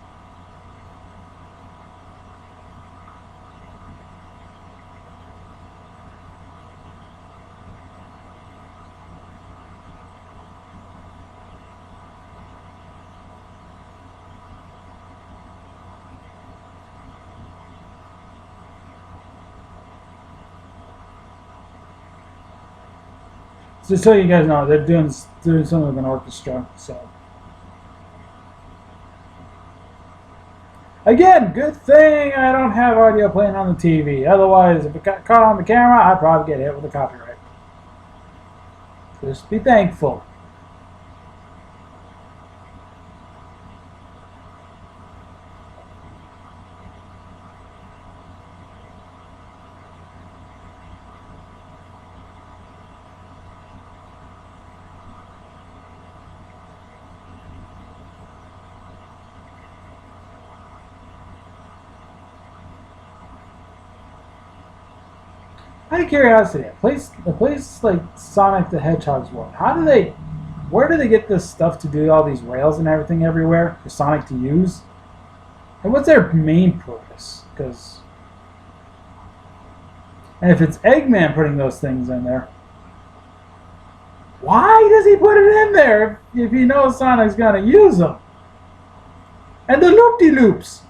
Just so you guys know, they're doing something with an orchestra. So again, good thing I don't have audio playing on the TV. Otherwise, if it got caught on the camera, I'd probably get hit with a copyright. Just be thankful. Out of curiosity, a place like Sonic the Hedgehog's world, where do they get this stuff to do all these rails and everything everywhere for Sonic to use? And what's their main purpose? And if it's Eggman putting those things in there, why does he put it in there if he knows Sonic's gonna use them? And the loop-de-loops.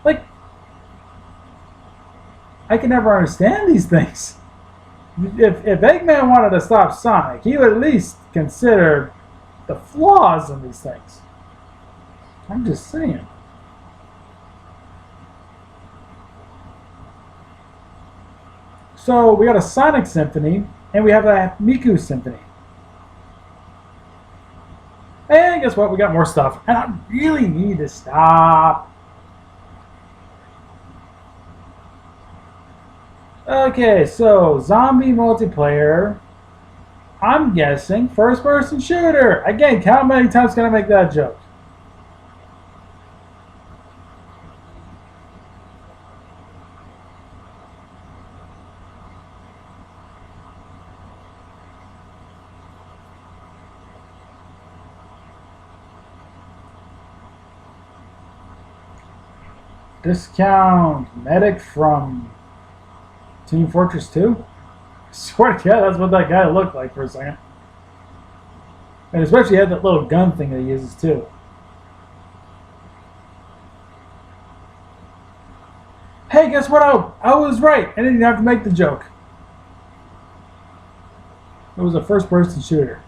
Like, I can never understand these things. If Eggman wanted to stop Sonic, he would at least consider the flaws in these things. I'm just saying. So we got a Sonic Symphony, and we have a Miku Symphony. And guess what? We got more stuff. And I really need to stop. Okay, so zombie multiplayer. I'm guessing first-person shooter. Again, how many times can I make that joke? Discount medic from Team Fortress 2? I swear to God, that's what that guy looked like for a second. And especially had that little gun thing that he uses too. Hey, guess what? I was right. I didn't have to make the joke. It was a first-person shooter.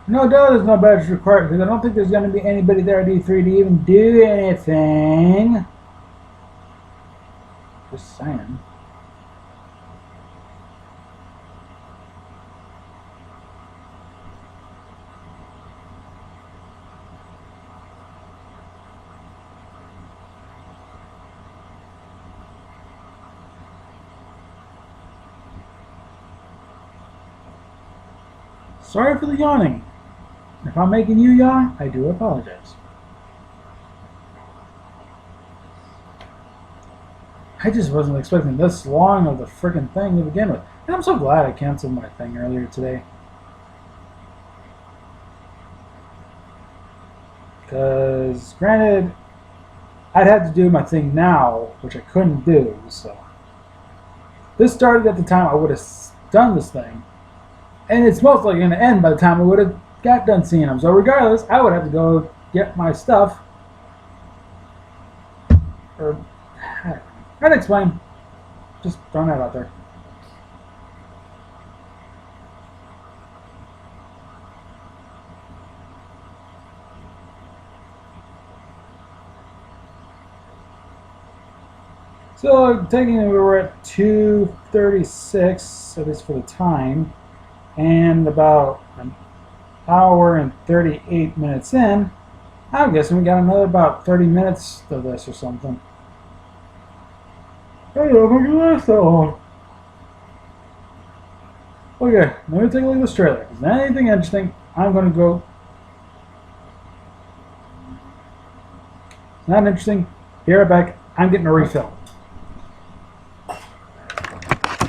No doubt there's no badge required because I don't think there's going to be anybody there at E3 to even do anything. Just saying. Sorry for the yawning. If I'm making you yawn, I do apologize. I just wasn't expecting this long of the freaking thing to begin with. And I'm so glad I canceled my thing earlier today. Because, granted, I'd had to do my thing now, which I couldn't do, so. This started at the time I would have done this thing. And it's most likely going to end by the time I would have got done seeing them. So regardless, I would have to go get my stuff. Or, I'd explain. Just throwing that out there. So, taking it, we were at 2:36, at least for the time. And about an hour and 38 minutes in, I'm guessing we got another about 30 minutes of this or something. I don't think it lasts that long. Okay, let me take a look at this trailer. If there's anything interesting, I'm going to go. It's not interesting. Be right back. I'm getting a refill.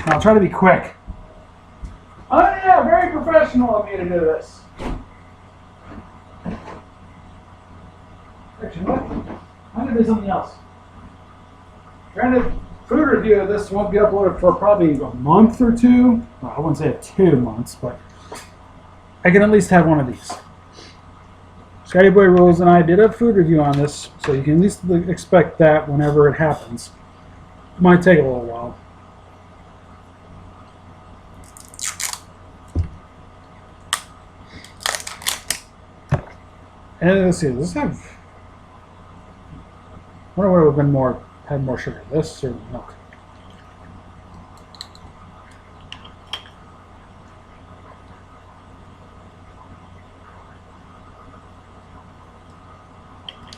I'll try to be quick. Oh yeah, very professional of me to do this. Actually, what? I'm going to do something else. Granted, food review of this won't be uploaded for probably a month or two. Well, I wouldn't say 2 months, but I can at least have one of these. Scotty Boy Rules and I did a food review on this, so you can at least expect that whenever it happens. It might take a little while. And let's see, does this have? I wonder what would have been had more sugar, this or milk?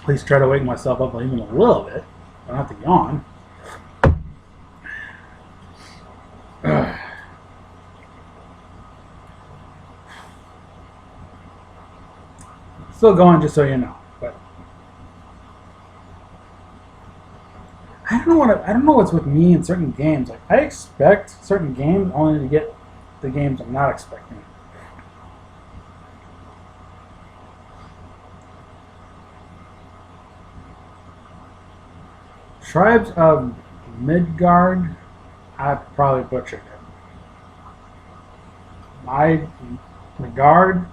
Please try to wake myself up even a little bit. I don't have to yawn. Still going, just so you know. But I don't know what's with me in certain games. Like I expect certain games only to get the games I'm not expecting. Tribes of Midgard. I probably butchered it. Midgard.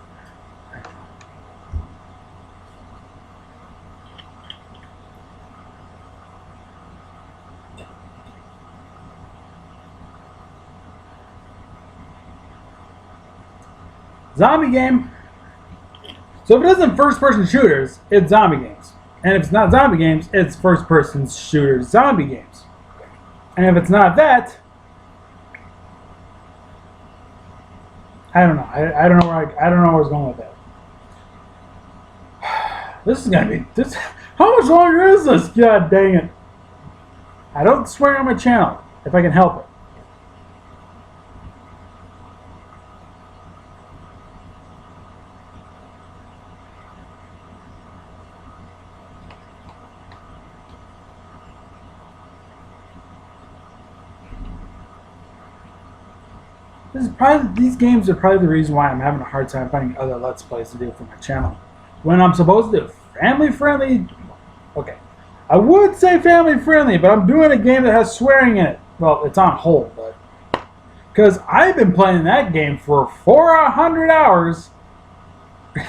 Zombie game. So if it isn't first-person shooters, it's zombie games. And if it's not zombie games, it's first-person shooters zombie games. And if it's not that, I don't know. I don't know where I don't know where I was going with that. This is gonna be this. How much longer is this? God dang it. I don't swear on my channel if I can help it. These games are probably the reason why I'm having a hard time finding other Let's Plays to do for my channel. When I'm supposed to do family friendly, okay, I would say family friendly, but I'm doing a game that has swearing in it. Well, it's on hold, but because I've been playing that game for 400 hours,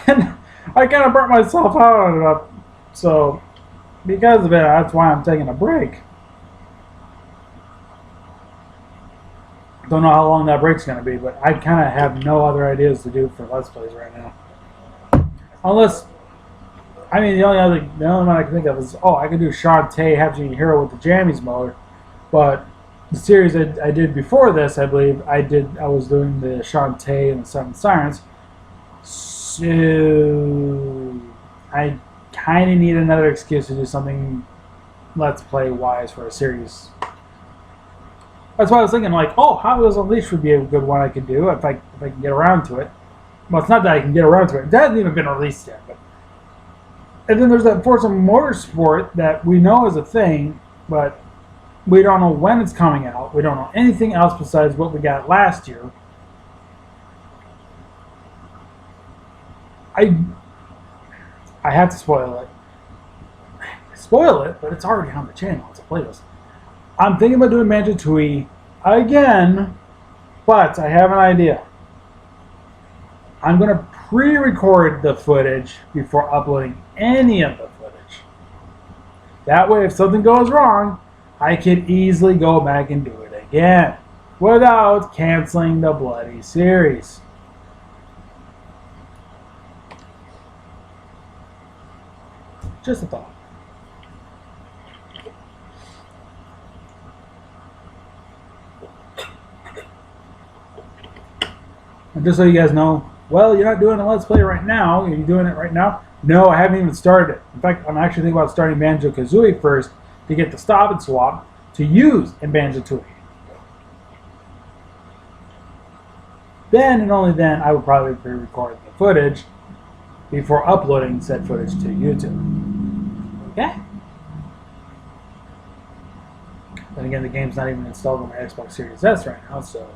and I kind of burnt myself out on it. So because of it, that's why I'm taking a break. Don't know how long that break's going to be, but I kind of have no other ideas to do for Let's Plays right now. Unless, I mean, the only one I can think of is, I could do Shantae Hatching Hero with the Jammies mode, but the series I did before this, I believe, I was doing the Shantae and the Seven Sirens, so I kind of need another excuse to do something Let's Play-wise for a series. That's why I was thinking, like, Hot Unleashed would be a good one I could do if I can get around to it. Well, it's not that I can get around to it. That hasn't even been released yet. And then there's that Forza Motorsport that we know is a thing, but we don't know when it's coming out. We don't know anything else besides what we got last year. I have to spoil it. Spoil it, but it's already on the channel. It's a playlist. I'm thinking about doing Banjo-Tooie again, but I have an idea. I'm going to pre-record the footage before uploading any of the footage. That way, if something goes wrong, I can easily go back and do it again without canceling the bloody series. Just a thought. And just so you guys know, well, you're not doing a Let's Play right now. Are you doing it right now? No, I haven't even started it. In fact, I'm actually thinking about starting Banjo-Kazooie first to get the Stop and Swap to use in Banjo-Tooie. Then and only then I would probably pre-record the footage before uploading said footage to YouTube. Okay? Then again, the game's not even installed on my Xbox Series S right now, so...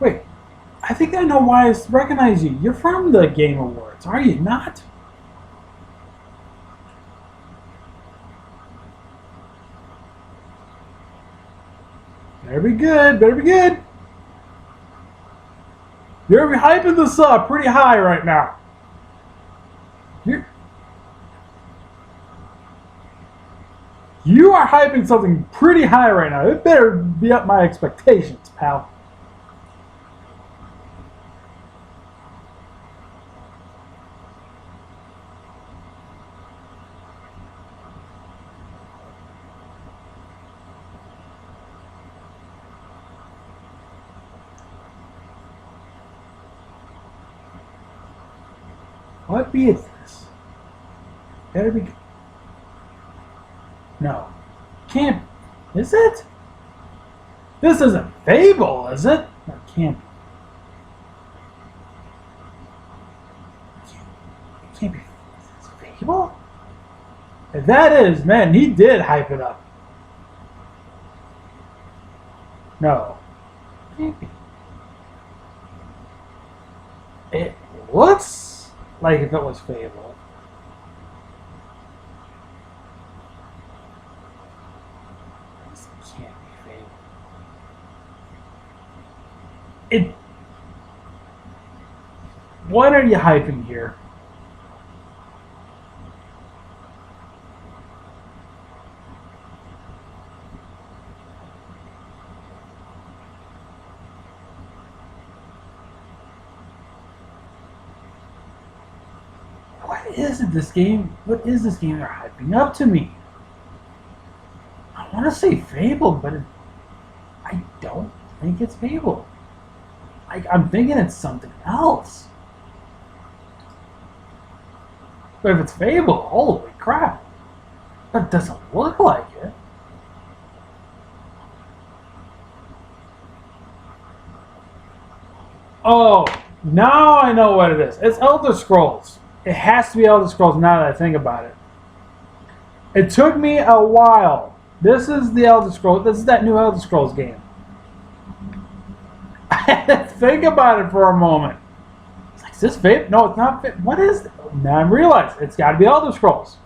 Wait, I think I know why I recognize you. You're from the Game Awards, are you not? Better be good, better be good. You're hyping this up pretty high right now. You are hyping something pretty high right now. It better be up my expectations, pal. What be this? Better be. No. Can't. Is it? This isn't Fable, is it? No, it can't be. It can't be. It's Fable? If that is, man, he did hype it up. No. It can't be. It looks like if it was Fable. This can't be Fable. It. What are you hyping here? what is it? This game? What is this game they're hyping up to me? I want to say Fable, but I don't think it's Fable. I'm thinking it's something else. But if it's Fable, holy crap. But it doesn't look like it. Oh, now I know what it is. It's Elder Scrolls. It has to be Elder Scrolls now that I think about it. It took me a while. This is the Elder Scrolls. This is that new Elder Scrolls game. I had to think about it for a moment. It's like, is this Fable? No, it's not Fable. What is it? Now I realize it's got to be Elder Scrolls.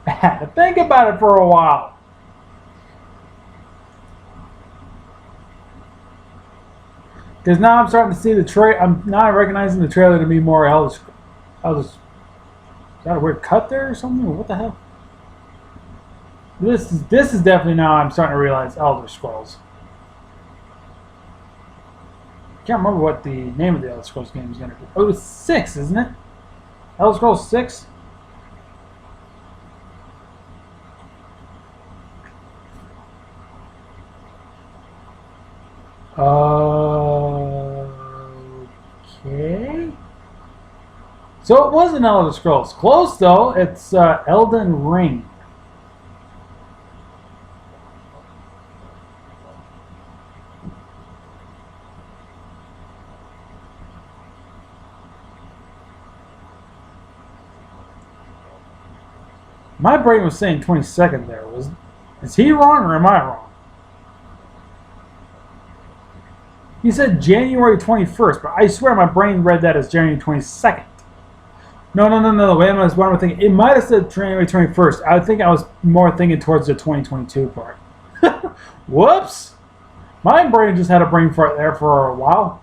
I had to think about it for a while. Because now I'm starting to see the trailer. I'm now recognizing the trailer to be more Elder Scrolls. Is that a weird cut there or something? Or what the hell? This is definitely now I'm starting to realize Elder Scrolls. Can't remember what the name of the Elder Scrolls game is going to be. Oh, it's 6, isn't it? Elder Scrolls 6? Okay. So it wasn't Elder Scrolls. Close though. It's Elden Ring. My brain was saying 22nd there. Is he wrong or am I wrong? He said January 21st, but I swear my brain read that as January 22nd. No. Wait a minute, what am I thinking? It might have said January 21st. I think I was more thinking towards the 2022 part. Whoops! My brain just had a brain fart there for a while.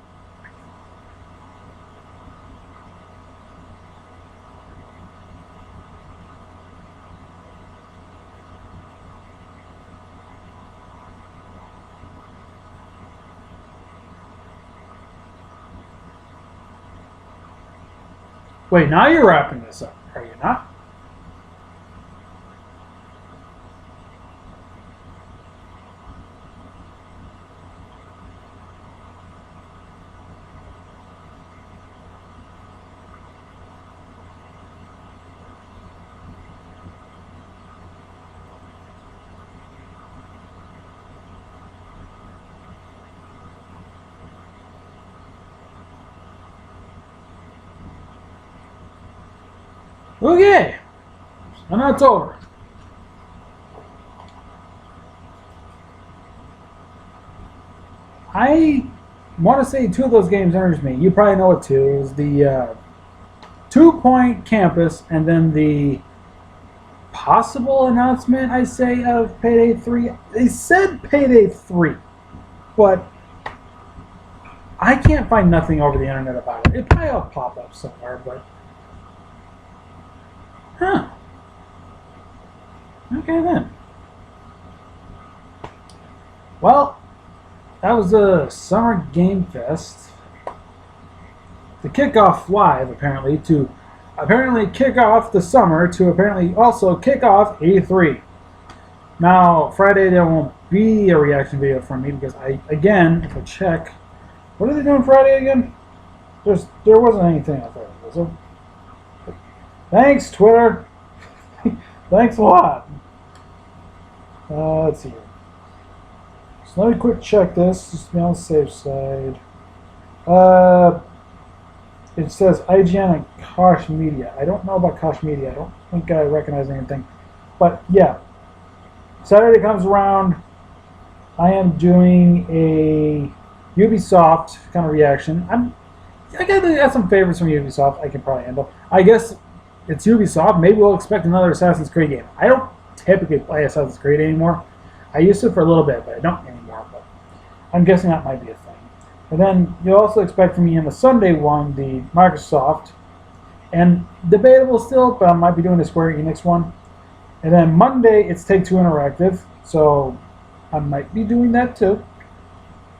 Wait, now you're wrapping this up, are you not? Okay, and that's over. I want to say two of those games interest me. You probably know what two is the 2 Point Campus, and then the possible announcement I say of Payday 3. They said Payday 3, but I can't find nothing over the internet about it. It probably will pop up somewhere, but. Huh. Okay then. Well, that was a Summer Game Fest. The kickoff live, apparently, to kick off the summer, to apparently also kick off E3. Now, Friday there won't be a reaction video from me because again, if I check, what are they doing Friday again? There wasn't anything out there, was there? Thanks, Twitter. Thanks a lot. Let's see here. So let me quick check this, just to be on the safe side. It says IGN and Koch Media. I don't know about Koch Media. I don't think I recognize anything. But yeah, Saturday comes around. I am doing a Ubisoft kind of reaction. I got some favorites from Ubisoft I can probably handle. I guess it's Ubisoft. Maybe we'll expect another Assassin's Creed game. I don't typically play Assassin's Creed anymore. I used to for a little bit, but I don't anymore. But I'm guessing that might be a thing. And then you'll also expect from me in the Sunday one, the Microsoft. And debatable still, but I might be doing the Square Enix one. And then Monday, it's Take-Two Interactive. So I might be doing that too.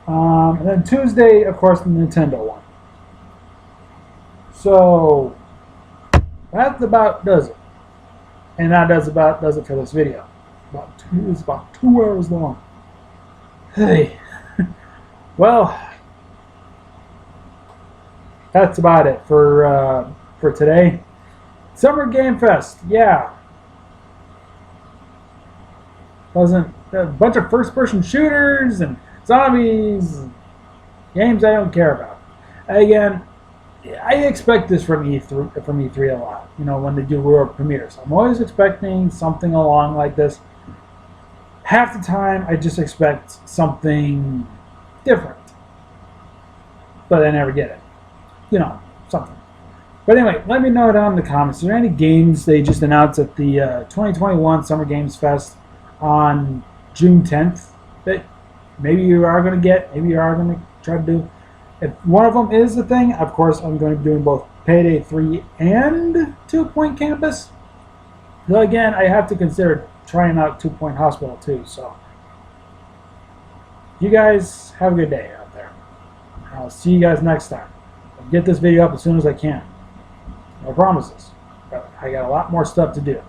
And then Tuesday, of course, the Nintendo one. So That about does it. And that does it for this video. It's about 2 hours long. Hey. Well, that's about it for today. Summer Game Fest, yeah. Wasn't a bunch of first-person shooters and zombies, games I don't care about. Again, I expect this from E3 a lot. You know, when they do world premieres, I'm always expecting something along like this. Half the time, I just expect something different, but I never get it. You know, something. But anyway, let me know down in the comments. Are there any games they just announced at the 2021 Summer Games Fest on June 10th that maybe you are going to get, maybe you are going to try to do? If one of them is the thing, of course, I'm going to be doing both Payday 3 and 2 Point Campus. Though again, I have to consider trying out 2 Point Hospital too. So, you guys have a good day out there. I'll see you guys next time. I'll get this video up as soon as I can. No promises, but I got a lot more stuff to do.